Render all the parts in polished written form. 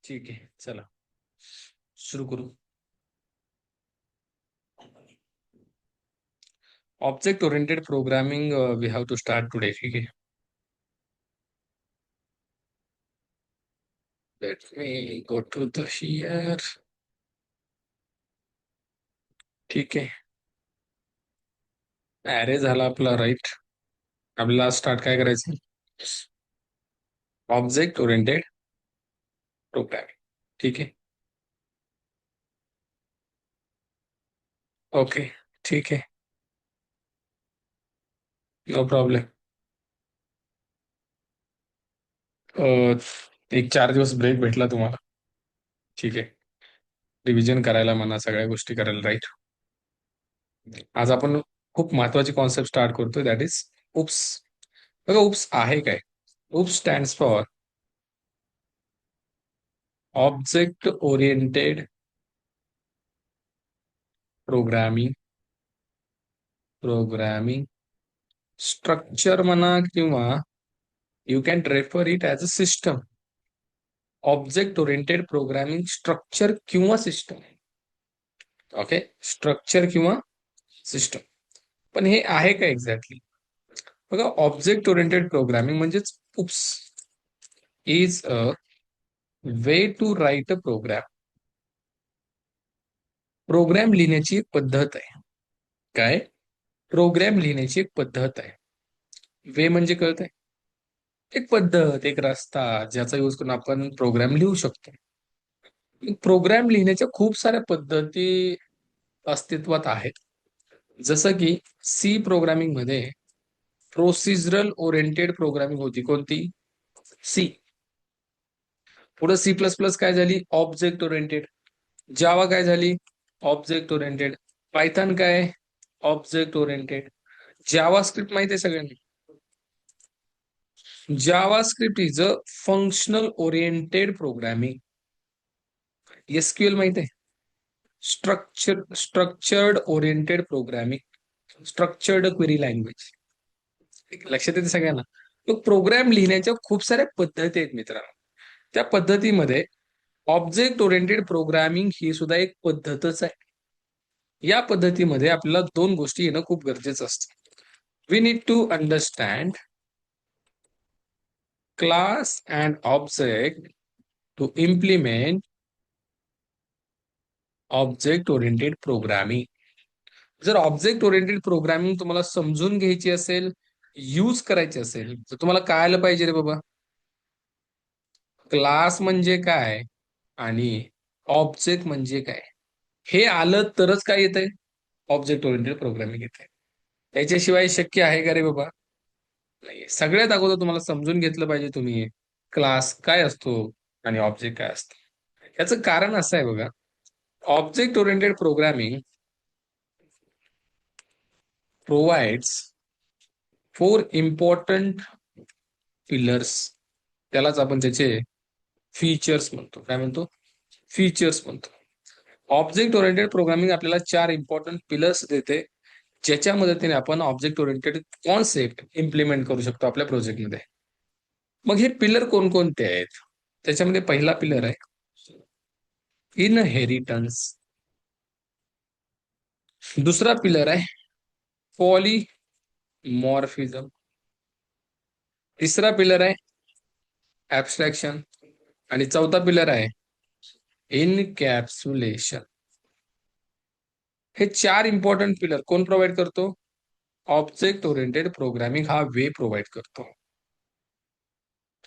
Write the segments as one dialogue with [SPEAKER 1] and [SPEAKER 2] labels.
[SPEAKER 1] ठीक आहे, चला सुरू करू. Object oriented programming we have to start today. ठीक आहे. Let me go to the here. ठीक आहे. ॲरे झाला आपला, राईट. आपल्याला स्टार्ट काय करायचं? Object oriented programming. ठीक आहे. ओके. ठीक आहे. No problem. एक 4 दिवस ब्रेक भेटला तुम्हाला. ठीक आहे. रिव्हिजन करायला म्हणा, सगळ्या गोष्टी करायला, राईट. आज आपण खूप महत्वाची कॉन्सेप्ट स्टार्ट करतोय, दॅट इज उप्स. बघा, उप्स आहे काय? OOPS stands for object oriented programming. Programming structure म्हणा, किंवा you can refer it as a system. Object oriented programming structure किंवा सिस्टम. ओके, स्ट्रक्चर किंवा सिस्टम. पण हे आहे का एक्झॅक्टली? बघा, ऑब्जेक्ट ओरिएंटेड प्रोग्रामिंग म्हणजेच OOPS is a way to write a program. Program लिहिण्याची एक पद्धत आहे. काय? प्रोग्राम लिहिण्याची एक पद्धत आहे. वे म्हणजे कळतंय? एक पद्धत, एक रस्ता ज्याचा यूज करून आपण प्रोग्राम लिहू शकतो. प्रोग्राम लिहिण्याच्या खूप साऱ्या पद्धती अस्तित्वात आहेत. जसं की सी प्रोग्रामिंग मध्ये प्रोसिजरल ओरिएंटेड प्रोग्रामिंग होती. कोणती? सी. पुढे सी प्लस प्लस काय झाली? Object oriented. जावा काय झाली? Object oriented. पायथन काय? Object oriented. जावा स्क्रिप्ट माहिती आहे सगळ्यांनी? JavaScript is a functional oriented programming. SQL माहिती आहे? Structured oriented programming. Structured query language. लक्षात येते सगळ्यांना? तो प्रोग्राम लिहिण्याच्या खूप साऱ्या पद्धती आहेत मित्रांनो. त्या पद्धतीमध्ये ऑब्जेक्ट ओरिएंटेड प्रोग्रामिंग ही सुद्धा एक पद्धतच आहे. या पद्धतीमध्ये आपल्याला दोन गोष्टी येणं खूप गरजेचं असतं. We need to understand class and object to implement object oriented programming. जर ऑब्जेक्ट ओरिएंटेड प्रोग्रामिंग तुम्हाला समजून घ्यायची असेल, यूज करायची असेल, तर तुम्हाला काय आलं पाहिजे रे बाबा? क्लास म्हणजे काय आणि ऑब्जेक्ट म्हणजे काय, हे आलं तरच काय येतंय? ऑब्जेक्ट ओरिएंटेड प्रोग्रामिंग येते. त्याच्याशिवाय शक्य आहे का रे बाबा? नाही. सगळ्यात अगोदर तुम्हाला समजून घेतलं पाहिजे तुम्ही, क्लास काय असतो आणि ऑब्जेक्ट काय असतो. याचं कारण असं आहे बघा, object oriented programming provides 4 important pillars. त्यालाच आपण त्याचे फीचर्स म्हणतो. काय म्हणतो? फीचर्स म्हणतो. ऑब्जेक्ट ओरिएंटेड प्रोग्रामिंग आपल्याला 4 इम्पॉर्टंट पिलर्स देते, ज्याच्या मदतीने आपण ऑब्जेक्ट ओरिएंटेड कॉन्सेप्ट इम्प्लिमेंट करू शकतो आपल्या प्रोजेक्टमध्ये. मग हे पिलर कोणकोणते आहेत? त्याच्यामध्ये पहिला पिलर आहे इनहेरिटन्स. दुसरा पिलर आहे पॉलीमॉर्फिझम. तिसरा पिलर आहे ऍब्स्ट्रॅक्शन. आणि चौथा पिलर आहे इनकॅप्सुलेशन. हे 4 इम्पॉर्टंट पिलर कोण प्रोव्हाइड करतो? ऑब्जेक्ट ओरिएंटेड प्रोग्रामिंग हा वे प्रोव्हाइड करतो.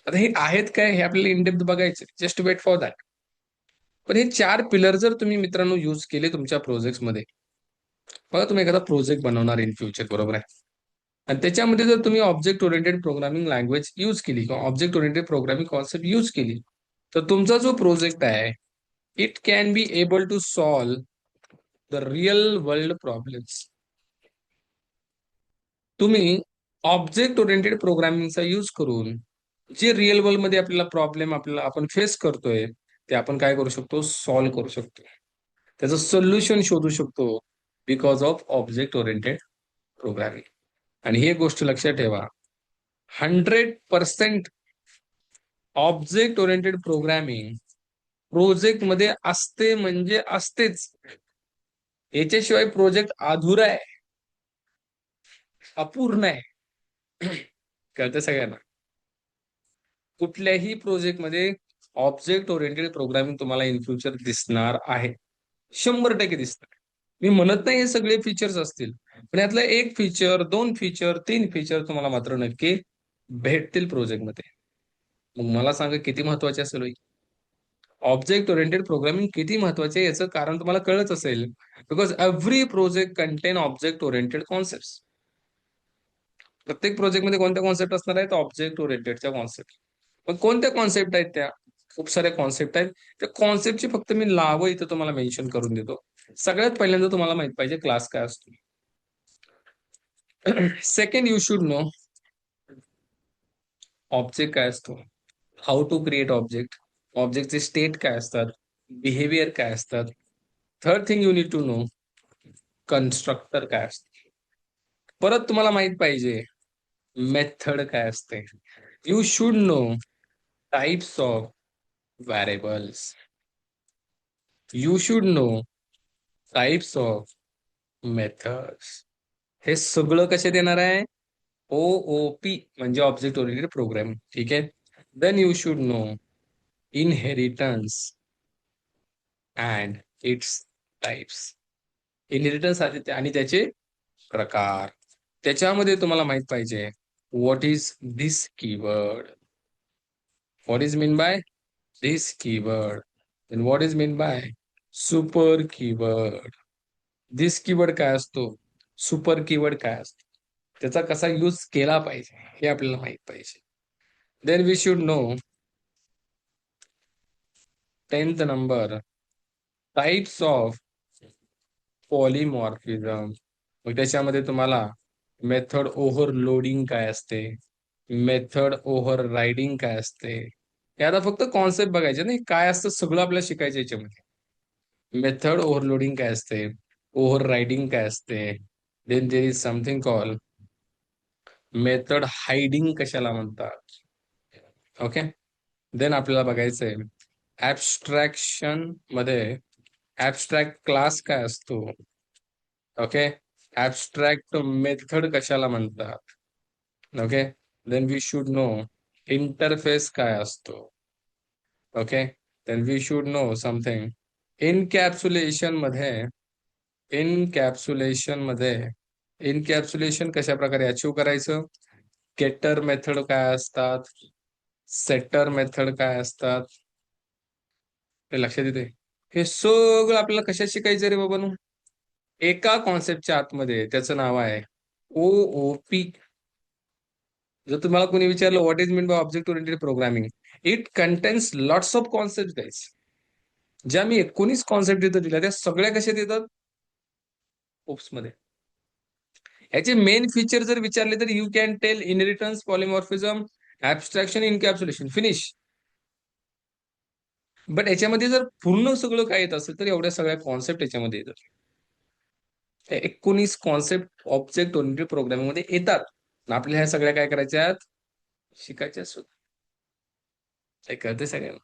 [SPEAKER 1] आता हे आहेत काय, हे आपल्याला इनडेप्थ बघायचं. Just wait for that. पण हे 4 पिलर जर तुम्ही मित्रांनो यूज केले तुमच्या प्रोजेक्ट्समध्ये, बघा तुम्ही एखादा प्रोजेक्ट बनवणार इन फ्युचर, बरोबर आहे, आणि त्याच्यामध्ये जर तुम्ही object oriented programming language use केली किंवा object oriented programming concept use केली, तर तुमचा जो प्रोजेक्ट आहे, it can be able to solve the real world problems. तुम्ही ऑब्जेक्ट ओरिएंटेड प्रोग्रामिंगचा यूज करून जे रिअल वर्ल्ड मध्ये आपल्याला प्रॉब्लेम आपल्याला आपण फेस करतोय, ते आपण काय करू शकतो? सॉल्व्ह करू शकतो. त्याचं सोल्युशन शोधू शकतो because of object oriented programming. आणि ही एक गोष्ट लक्षात ठेवा, 100% ऑब्जेक्ट ओरिएंटेड प्रोग्रामिंग प्रोजेक्ट मध्ये असते म्हणजे असतेच. याच्याशिवाय प्रोजेक्ट अधुरा आहे, अपूर्ण आहे. कळतं सगळ्यांना? कुठल्याही प्रोजेक्टमध्ये ऑब्जेक्ट ओरिएंटेड प्रोग्रामिंग तुम्हाला इन फ्युचर दिसणार आहे, 100% दिसणार. मी म्हणत नाही हे सगळे फीचर्स असतील, पण यातलं एक फीचर, दोन फीचर, तीन फीचर तुम्हाला मात्र नक्की भेटतील प्रोजेक्टमध्ये. मग मला सांगा किती महत्वाचे असेल होई? ऑब्जेक्ट ओरिएंटेड प्रोग्रामिंग किती महत्वाचे आहे याचं कारण तुम्हाला कळत असेल. Because every project contain object oriented concept. प्रत्येक प्रोजेक्टमध्ये कोणत्या कॉन्सेप्ट असणार आहेत? ऑब्जेक्ट ओरिएंटेडच्या कॉन्सेप्ट. मग कोणत्या कॉन्सेप्ट आहेत त्या? खूप साऱ्या कॉन्सेप्ट आहेत. त्या कॉन्सेप्टची फक्त मी नावं इथं तुम्हाला मेन्शन करून देतो. सगळ्यात पहिल्यांदा तुम्हाला माहित पाहिजे क्लास काय असतो. Second, you should know object काय असतो, हाऊ टू क्रिएट ऑब्जेक्ट, ऑब्जेक्टचे स्टेट काय असतात, बिहेवियर काय असतात. Third thing you need to know constructor काय असते. परत तुम्हाला माहित पाहिजे मेथड काय असते. You should know types of variables. You should know types of methods. हे सगळं कसे देणार आहे? OOP म्हणजे ऑब्जेक्ट ओरिएंटेड प्रोग्राम. ठीक आहे. Then you should know inheritance and its types. Inheritance आणि त्याचे प्रकार. त्याच्यामध्ये तुम्हाला माहित पाहिजे what is this keyword, what is mean by this keyword, then what is mean by super keyword. This keyword काय असतो, सुपर कीवर्ड काय असतो, त्याचा कसा यूज केला पाहिजे हे आपल्याला माहित पाहिजे. Then we should know 10th number types of polymorphism. मग त्याच्यामध्ये तुम्हाला मेथड ओव्हरलोडिंग काय असते, मेथड ओव्हर रायडिंग काय असते, हे आता फक्त कॉन्सेप्ट बघायचे नाही, काय असतं सगळं आपल्याला शिकायचं याच्यामध्ये. मेथड ओव्हरलोडिंग काय असते, ओव्हर रायडिंग काय असते, then there is something call method hiding कशाला म्हणतात. ओके. देन आपल्याला बघायचंय ऍबस्ट्रॅक्शन मध्ये ऍबस्ट्रॅक्ट क्लास काय असतो. ओके. ऍबस्ट्रॅक्ट मेथड कशाला म्हणतात. Okay. Then we should know interface काय असतो. Okay. Then we should know something encapsulation मध्ये इनकॅप्सुलेशन मध्ये इनकॅप्सुलेशन कशा प्रकारे अचीव करायचं, गेटर मेथड काय असतात, सेटर मेथड काय असतात, हे लक्षात येते. हे सगळं आपल्याला कशात शिकायचं रे बाबांनो? एका कॉन्सेप्टच्या आतमध्ये. त्याचं नाव आहे OOP. जर तुम्हाला कोणी विचारलं what is mean by object oriented programming, it contains lots of concept guys. ज्या मी 19 कॉन्सेप्ट इथं दिल्या त्या सगळ्या कशात येतात? ओप्स मध्ये. याचे मेन फीचर जर विचारले तर you can tell inheritance, polymorphism, abstraction, encapsulation, finish. But याच्यामध्ये जर पूर्ण सगळं काय येत असेल तर एवढ्या सगळ्या कॉन्सेप्ट याच्यामध्ये येतात. 19 कॉन्सेप्ट ऑब्जेक्ट ओरिएंटेड प्रोग्रामिंग मध्ये येतात. आपल्याला ह्या सगळ्या काय करायच्या आहेत? शिकायच्या सुद्धा. हे कळते सगळ्यांना?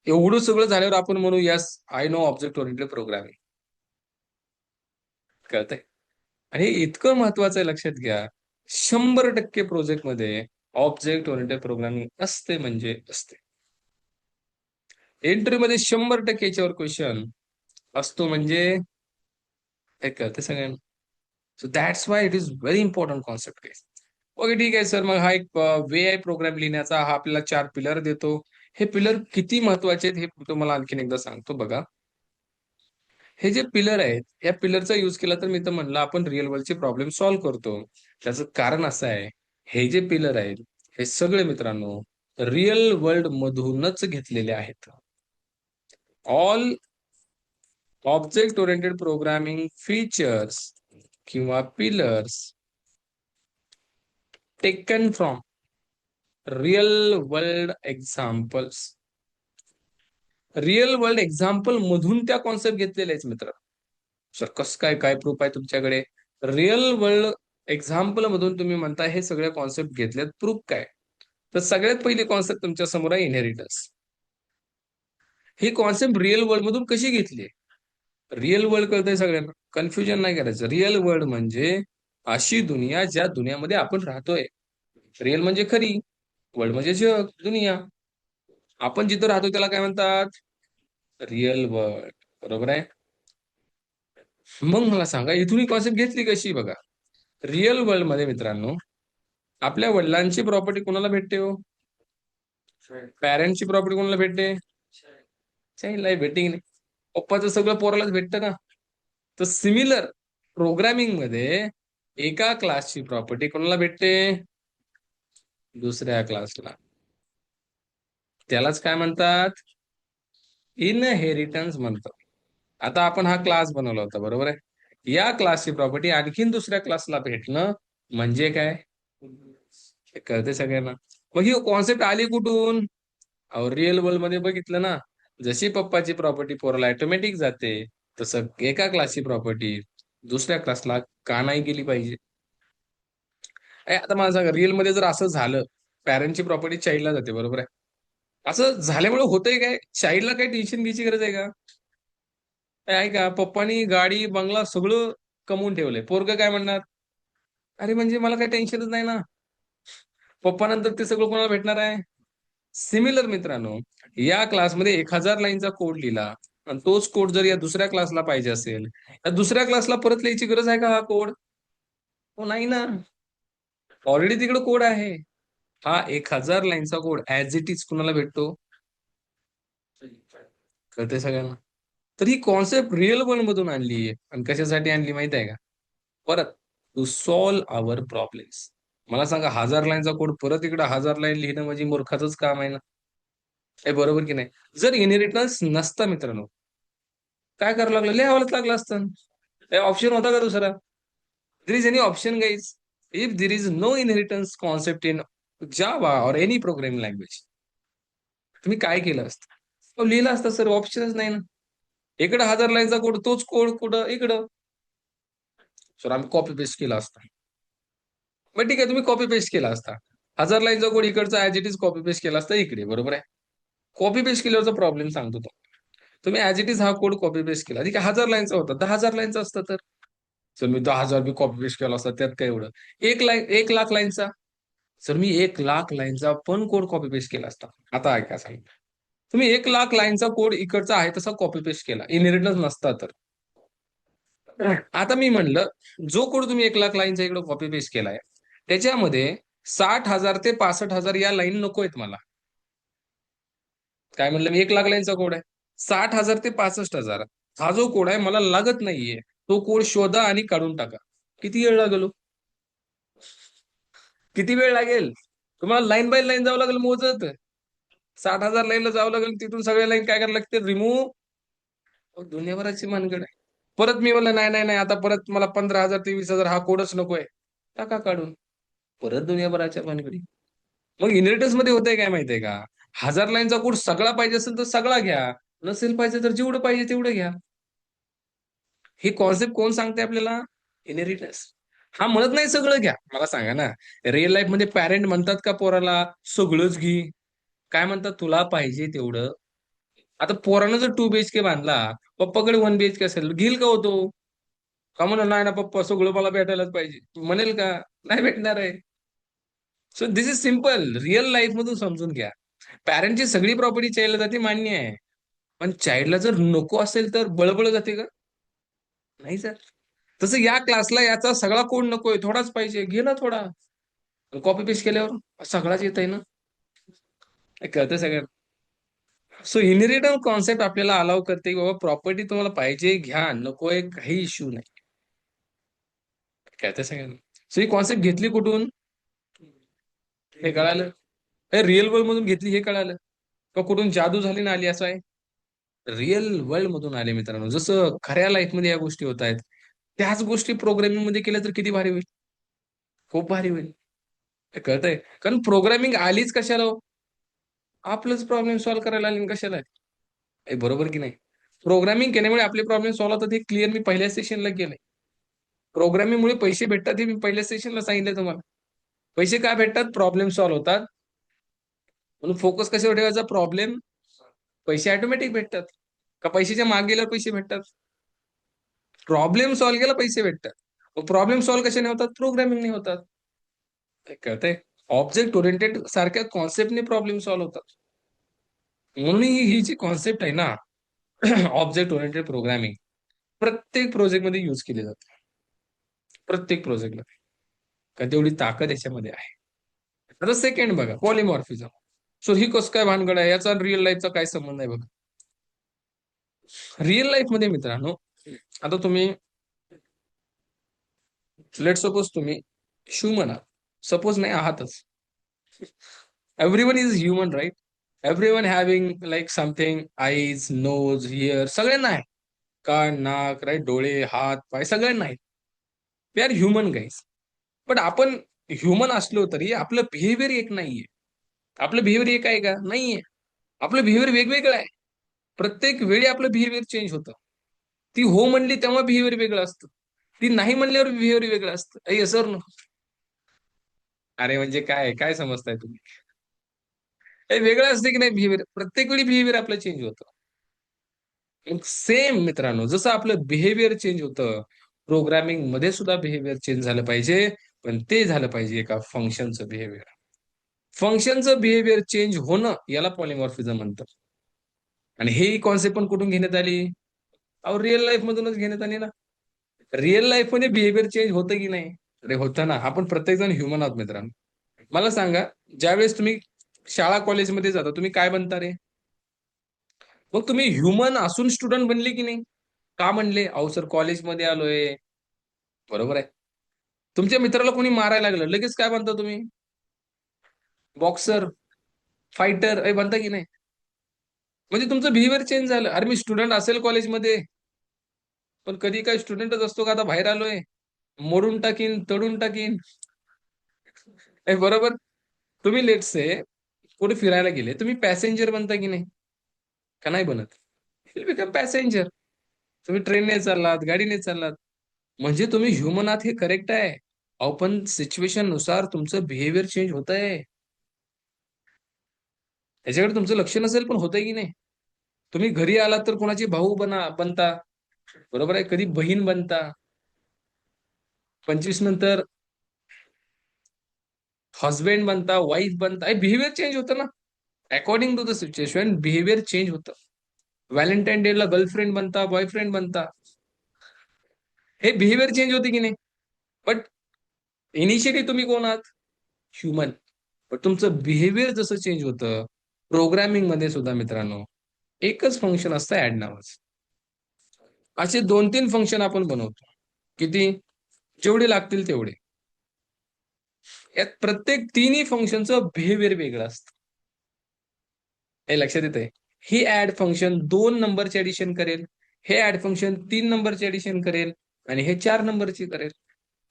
[SPEAKER 1] एवढं सगळं झाल्यावर आपण म्हणू yes I know object oriented programming. कळतंय? आणि हे इतकं महत्वाचं आहे, लक्षात घ्या. 100% प्रोजेक्ट मध्ये ऑब्जेक्ट ओरिएंटेड प्रोग्रामिंग असते म्हणजे असते. इंटरव्ह्यू मध्ये 100% याच्यावर क्वेश्चन असतो म्हणजे हे कळते सगळ्यांना. So that's why it is very important concept. Okay ठीक आहे सर, मग हा एक वे आहे प्रोग्राम लिहिण्याचा, हा आपल्याला 4 पिलर देतो. हे पिलर किती महत्वाचे आहेत हे तुम्हाला आणखीन एकदा सांगतो बघा. हे जे पिलर आहेत, या पिलरचा युज केला तर मी तर म्हणलं आपण रिअल वर्ल्डचे प्रॉब्लेम सॉल्व्ह करतो. त्याचं कारण असं आहे, हे जे पिलर आहेत हे सगळे मित्रांनो रिअल वर्ल्ड मधूनच घेतलेले आहेत. All object oriented programming features किंवा pillars taken from real world examples. Real world example मधून त्या कॉन्सेप्ट घेतलेले आहेत मित्र. सर कसं काय, काय प्रूफ आहे तुमच्याकडे? रिअल वर्ल्ड एक्झाम्पल मधून तुम्ही म्हणताय हे सगळे कॉन्सेप्ट घेतलेत, प्रूफ काय? तर सगळ्यात पहिली कॉन्सेप्ट तुमच्या समोर आहे इनहेरिटन्स. ही कॉन्सेप्ट रिअल वर्ल्ड मधून कशी घेतली? रिअल वर्ल्ड कळतंय सगळ्यांना, कन्फ्युजन नाही करायचं. रिअल वर्ल्ड म्हणजे अशी दुनिया ज्या दुनियामध्ये आपण राहतोय. रिअल म्हणजे खरी, वर्ल्ड म्हणजे जग, दुनिया. आपण जिथं राहतो त्याला काय म्हणतात? Real world. बरोबर आहे. मग मला सांगा, इथून ही कॉन्सेप्ट घेतली कशी? बघा, रिअल वर्ल्ड मध्ये मित्रांनो, आपल्या वडिलांची प्रॉपर्टी कोणाला भेटते हो? पॅरेंटची प्रॉपर्टी कोणाला भेटते? चाइल्डला भेटते की नाही? पप्पाचं सगळं पोरालाच भेटतं ना. तर सिमिलर प्रोग्रामिंग मध्ये एका क्लासची प्रॉपर्टी कोणाला भेटते? दुसऱ्या क्लासला. त्यालाच काय म्हणतात? इनहेरिटन्स म्हणतात. आता आपण हा क्लास बनवला होता, बरोबर आहे. या क्लासची प्रॉपर्टी आणखीन दुसऱ्या क्लासला भेटणं म्हणजे काय? हे कळते सगळ्यांना. मग ही कॉन्सेप्ट आली कुठून? अहो, रिअल वर्ल्ड मध्ये बघितलं ना, जशी पप्पाची प्रॉपर्टी पोराला ऑटोमॅटिक जाते, तसं एका क्लासची प्रॉपर्टी दुसऱ्या क्लासला का नाही गेली पाहिजे? आता मला सांगा, रिअल मध्ये जर असं झालं, पॅरेंटची प्रॉपर्टी चाइल्डला जाते, बरोबर आहे. असं झाल्यामुळे होतंय काय? चाइल्डला काही टेन्शन घ्यायची गरज आहे का? आहे का? पप्पानी गाडी, बंगला सगळं कमवून ठेवलंय. पोरगं काय म्हणणार? अरे म्हणजे मला काही टेन्शनच नाही ना. पप्पा नंतर ते सगळं कोणाला भेटणार आहे? सिमिलर मित्रांनो, या क्लासमध्ये 1000 लाईनचा कोड लिहिला आणि तोच कोड जर या दुसऱ्या क्लासला पाहिजे असेल, या दुसऱ्या क्लासला परत लिहायची गरज आहे का हा कोड? हो, नाही ना. ऑलरेडी तिकडे कोड आहे. हा 1000 लाईनचा कोड ऍज इट इज कुणाला भेटतो? कळतंय सगळ्यांना? तर ही कॉन्सेप्ट रिअल वर्ल्ड मधून आणली आहे. आणि कशासाठी आणली माहित आहे का? परत टू सॉल्व्ह आवर प्रॉब्लेम्स. मला सांगा, 1000 लाईनचा कोड परत इकडे 1000 लाईन लिहिणं म्हणजे मूर्खाचंच काम आहे ना. हे बरोबर की नाही? जर इनहेरिटन्स नसता मित्रांनो, काय करावं लागलं? लिहावंच लागलं असतं. ऑप्शन होता का दुसरा? There is any option guys? If there is no inheritance concept in Java or any programming language, तुम्ही काय केलं असतं? लिहिलं असतं सर, ऑप्शनच नाही ना. इकडे 1000 लाईनचा कोड, तोच कोड कुठं? इकडं. सर आम्ही कॉपी पेस्ट केला असता. मग ठीक आहे, तुम्ही कॉपी पेस्ट केला असता. 1000 लाईनचा कोड इकडचा as it is copy paste केला असता इकडे, बरोबर आहे. कॉपी पेस्ट केल्यावरचा प्रॉब्लेम सांगतो तो. तुम्ही ऍज इट इज हा कोड कॉपी पेस्ट केला, ठीक आहे. 1000 लाईनचा होता, 10,000 लाईनचा असता तर. सर मी 10,000 बी कॉपी पेस्ट केला असता, त्यात काय एवढं? 1 लाख लाईनचा. सर मी 1 लाख लाईनचा पण कोड कॉपी पेस्ट केला असता. आता ऐका सांग, तुम्ही 1 लाख लाईनचा कोड इकडचा आहे तसा कॉपी पेस्ट केला, इनहेरिटन्स नसता तर. आता मी म्हणलं, जो कोड तुम्ही 1 लाख लाईनचा इकडे कॉपी पेस्ट केलाय, त्याच्यामध्ये 60,000 ते 65,000 या लाईन नको आहेत मला. काय म्हणलं मी? 1 लाख लाईनचा कोड आहे. 60,000 ते 65,000 हा जो कोड आहे मला लागत नाहीये. तो कोड शोधा आणि काढून टाका. किती वेळ लागेल हो? किती वेळ लागेल? तुम्हाला लाईन बाय लाईन जावं लागेल मोजत. 60,000 लाईनला जावं लागेल, तिथून सगळ्या लाईन काय करायला लागते? रिमूव्ह. दुनियाभराची मनगड आहे. परत मी म्हणलं, नाही नाही नाही, आता परत मला 15,000 ते 20,000 हा कोडच नकोय. टाका काढून. परत दुनियाभराच्या भानगडी. मग इनहेरिटन्स मध्ये होतंय काय माहितीये का? 1000 लाईनचा कोड सगळा पाहिजे असेल तर सगळा घ्या. नसेल पाहिजे तर जेवढं पाहिजे तेवढं घ्या. ही कॉन्सेप्ट कोण सांगते आपल्याला? इनहेरिटन्स. हा म्हणत नाही सगळं घ्या. मला सांगा ना, रिअल लाईफ मध्ये पॅरेंट म्हणतात का पोराला सगळंच घे? काय म्हणतात? तुला पाहिजे तेवढं. आता पोरानं जर 2 BHK बांधला, पप्पाकडे 1 BHK असेल, घेईल का होतो? का म्हणून नाही ना पप्पा, सगळं मला भेटायलाच पाहिजे, म्हणेल का? नाही भेटणार आहे. So this is simple. Real life मधून समजून घ्या. पॅरेंटची सगळी प्रॉपर्टी चाइल्डला जाते, मान्य आहे. पण चाइल्डला जर नको असेल तर बळबळ जाते का? नाही सर. तसं या क्लासला याचा सगळा कोड नकोय, थोडाच पाहिजे, घे ना थोडा. कॉपी पेस्ट केल्यावर सगळाच येत आहे ना. हे कळतं सगळ्यांना. सो इनहेरिटन्स कॉन्सेप्ट आपल्याला अलाव करते की बाबा प्रॉपर्टी तुम्हाला पाहिजे घ्या, नकोय काही इश्यू नाही. कळतं सगळ्यांना. सो ही कॉन्सेप्ट घेतली कुठून? हे कळालं. हे रिअल वर्ल्ड मधून घेतली हे कळालं. का कुठून जादू झाली ना आली असं आहे? रिअल वर्ल्ड मधून आले मित्रांनो. जसं खऱ्या लाईफ मध्ये या गोष्टी होत आहेत, त्याच गोष्टी प्रोग्रामिंग मध्ये केल्या तर किती भारी होईल. खूप भारी होईल. हे कळतंय? कारण प्रोग्रामिंग आलीच कशाला हो? आपलंच प्रॉब्लेम सॉल्व्ह करायला आली ना कशाला? हे बरोबर की नाही? प्रोग्रामिंग केल्यामुळे आपले प्रॉब्लेम सॉल्व्ह होतात, हे क्लिअर मी पहिल्या सेशनला केलंय. प्रोग्रामिंगमुळे पैसे भेटतात हे मी पहिल्या सेशनला सांगितलं तुम्हाला. पैसे काय भेटतात? प्रॉब्लेम सॉल्व्ह होतात. म्हणून फोकस कशावर ठेवायचा? प्रॉब्लेम. पैसे ऑटोमॅटिक भेटतात. का पैशाच्या मागे गेल्यावर पैसे भेटतात? प्रॉब्लेम सॉल्व्ह केला पैसे भेटतात. मग प्रॉब्लेम सॉल्व्ह कशाने होतात? प्रोग्रामिंगने होतात. हे कळतंय? ऑब्जेक्ट ओरिएंटेड सारख्या कॉन्सेप्टने प्रॉब्लेम सॉल्व्ह होतात. म्हणून ही जी कॉन्सेप्ट आहे ना, ऑब्जेक्ट ओरिएंटेड प्रोग्रामिंग प्रत्येक प्रोजेक्टमध्ये यूज केली जाते. प्रत्येक प्रोजेक्टमध्ये. कारण तेवढी ताकद याच्यामध्ये आहे. आता सेकंड बघा, पॉलिमॉर्फिझम. सो ही कसं काय भानगड आहे? याचा रिअल लाईफचा काय संबंध आहे बघा. रिअल लाईफमध्ये मित्रांनो, आता तुम्ही लेट सपोज तुम्ही ह्युमन आहात. सपोज नाही आहातच. Everyone is human, right? Everyone having like something, eyes, nose, ear सगळ्यांना आहे. कान, नाक, राईट? डोळे, हात, पाय सगळ्यांना आहेत. We are human guys. पण आपण ह्युमन असलो तरी आपलं बिहेवियर एक नाहीये. आपलं बिहेवियर एक आहे का? नाहीये. आपलं बिहेवियर वेगवेगळं आहे. प्रत्येक वेळी आपलं बिहेवियर चेंज होतं. ती हो म्हणली तेव्हा बिहेवियर वेगळं असतं. ती नाही म्हणल्यावर बिहेवियर वेगळं असतं. Yes sir. अरे म्हणजे काय काय समजताय तुम्ही? हे वेगळं असतं की नाही बिहेवियर? प्रत्येक वेळी बिहेवियर आपलं चेंज होतं. सेम मित्रांनो, जसं आपलं बिहेवियर चेंज होतं, प्रोग्रामिंग मध्ये सुद्धा बिहेवियर चेंज झालं पाहिजे, पण ते झालं पाहिजे एका फंक्शनचं बिहेवियर. फंक्शनचं बिहेवियर चेंज होणं याला पॉलिमॉर्फिझम म्हणतात. आणि ही कॉन्सेप्ट पण कुठून घेण्यात आली? अहो रिअल लाईफ मधूनच घेण्यात आली ना. रिअल लाईफ मध्ये बिहेवियर चेंज होतं की नाही? अरे होतं ना. आपण प्रत्येक जण ह्युमन आहोत मित्रांनो. मला सांगा, ज्यावेळेस तुम्ही शाळा कॉलेजमध्ये जाता, तुम्ही काय बनता रे? मग तुम्ही ह्युमन असून स्टुडंट बनले की नाही? का म्हणले? अहो सर कॉलेजमध्ये आलोय. बरोबर आहे. तुमच्या मित्राला कोणी मारायला लागलं, लगेच काय बनता तुम्ही? बॉक्सर, फायटर हे बनता की नाही? म्हणजे तुमचं बिहेवियर चेंज झालं. अरे मी स्टुडंट असेल कॉलेजमध्ये, पण कधी काय स्टुडंटच असतो का आता बाहेर आलोय, मोडून टाकीन, तडून टाकीन. हे बरोबर. तुम्ही लेट्स से कुठे फिरायला गेले, तुम्ही पॅसेंजर बनता की नाही? का नाही बनत? Will become passenger. तुम्ही ट्रेनने चाललात, गाडीने चाललात. म्हणजे तुम्ही ह्युमन आहात हे करेक्ट आहे. अहो पण सिच्युएशन नुसार तुमचं बिहेवियर चेंज होतंय. त्याच्याकडे तुमचं लक्ष नसेल पण होतंय की नाही? तुम्ही घरी आलात तर कोणाचे भाऊ बनता. बरोबर आहे. कधी बहीण बनता. 25 नंतर हसबँड बनता, वाईफ बनता. हे बिहेवियर चेंज होतं ना. According to the situation behaviour change होतं. व्हॅलेंटाईन डे ला गर्लफ्रेंड बनता, बॉयफ्रेंड बनता. हे बिहेवियर चेंज होते की नाही? बट इनिशियली तुम्ही कोण आहात? ह्युमन. पण तुमचं बिहेवियर जसं चेंज होतं, प्रोग्रामिंग मध्ये सुद्धा मित्रांनो, एकच फंक्शन असतं ऍड नावाचं. असे 2-3 फंक्शन आपण बनवतो. किती? जेवढे लागतील तेवढे. यात प्रत्येक तिन्ही फंक्शनचं बिहेवियर वेगळं असतं. हे लक्षात येतंय? ही ऍड फंक्शन 2 नंबरचे ऍडिशन करेल. हे ऍड फंक्शन 3 नंबरचे ऍडिशन करेल आणि हे 4 नंबरची करेल.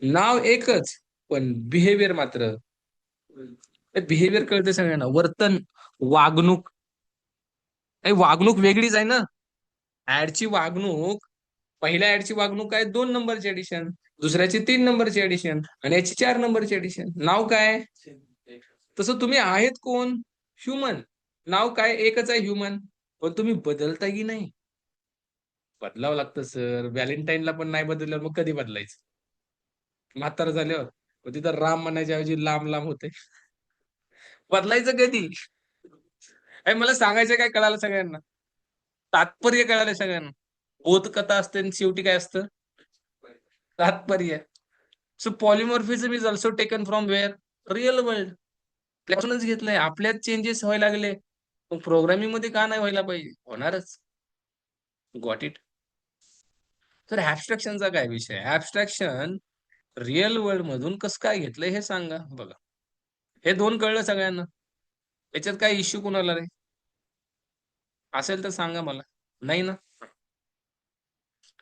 [SPEAKER 1] नाव एकच, पण बिहेवियर मात्र बिहेवियर कळते सगळ्यांना. वर्तन, वागणूक. हे वागणूक वेगळीच आहे ना. ऍडची वागणूक, पहिल्या ऍडची वागणूक आहे 2 नंबरची ऍडिशन, दुसऱ्याची 3 नंबरची ऍडिशन आणि याची 4 नंबरची ऍडिशन. नाव काय? तसं तुम्ही आहेत कोण? ह्युमन. नाव काय? एकच आहे ह्युमन. पण तुम्ही बदलता की नाही? बदलावं लागतं सर. व्हॅलेंटाईनला पण नाही बदलल्यावर मग कधी बदलायचं? म्हातारं झाल्यावर. मग तिथं राम म्हणायच्या ऐवजी लांब लांब होते. बदलायचं कधी? अरे मला सांगायचं काय कळालं सगळ्यांना? तात्पर्य कळालं सगळ्यांना. बोधकथा असते आणि शेवटी काय असतं? तात्पर्य. So polymorphism is also taken from where? Real world. त्यातूनच घेतलंय. आपल्यात चेंजेस व्हायला लागले. मग प्रोग्रामिंग मध्ये का नाही व्हायला पाहिजे? होणारच. Got it? तर ऍब्स्ट्रॅक्शनचा काय विषय? ऍब्स्ट्रॅक्शन रिअल वर्ल्ड मधून कसं काय घेतलंय हे सांगा बघा. हे 2 कळलं सगळ्यांना. याच्यात काय इश्यू कोणाला रे? असेल तर सांगा मला. नाही ना?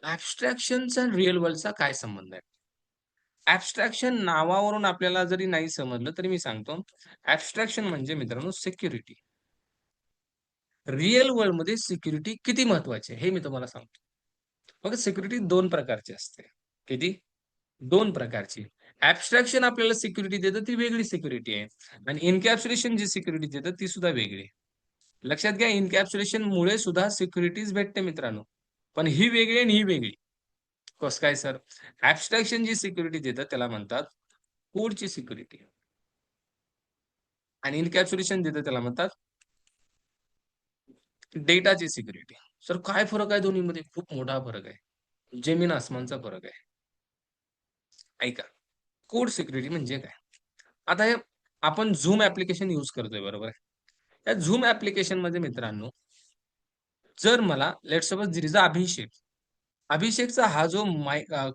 [SPEAKER 1] ऍब्स्ट्रॅक्शनचा रिअल वर्ल्डचा काय संबंध आहे? ऍब्स्ट्रॅक्शन नावावरून आपल्याला जरी नाही समजलं तरी मी सांगतो. ऍब्स्ट्रॅक्शन म्हणजे मित्रांनो सिक्युरिटी. रिअल वर्ल्ड मध्ये सिक्युरिटी किती महत्वाची आहे हे मी तुम्हाला सांगतो. बघा सिक्युरिटी 2 प्रकारची असते. किती? 2 प्रकारची. ॲब्स्ट्रॅक्शन आपल्याला सिक्युरिटी देतं ती वेगळी सिक्युरिटी आहे आणि एन्कॅप्सुलेशन जी सिक्युरिटी देतं ती सुद्धा वेगळी आहे. लक्षात घ्या इन्कॅप्सुलेशन मुळे सुद्धा सिक्युरिटीज भेटते मित्रांनो. पण ही वेगळी आणि ही वेगळी. कसं काय सर? ॲब्स्ट्रॅक्शन जी सिक्युरिटी देतं त्याला म्हणतात कोडची सिक्युरिटी आणि इन्कॅप्सुलेशन देतं त्याला म्हणतात डेटाची सिक्युरिटी. सर काय फरक आहे दोन्हीमध्ये? खूप मोठा फरक आहे. जमीन आसमानचा फरक आहे. ऐका. कोड सिक्युरिटी म्हणजे काय? आता हे आपण Zoom ॲप्लिकेशन यूज करतोय बरोबर आहे. त्या Zoom ॲप्लिकेशनमध्ये मित्रांनो, जर मला let's suppose there is a Abhishek. अभिषेकचा हा जो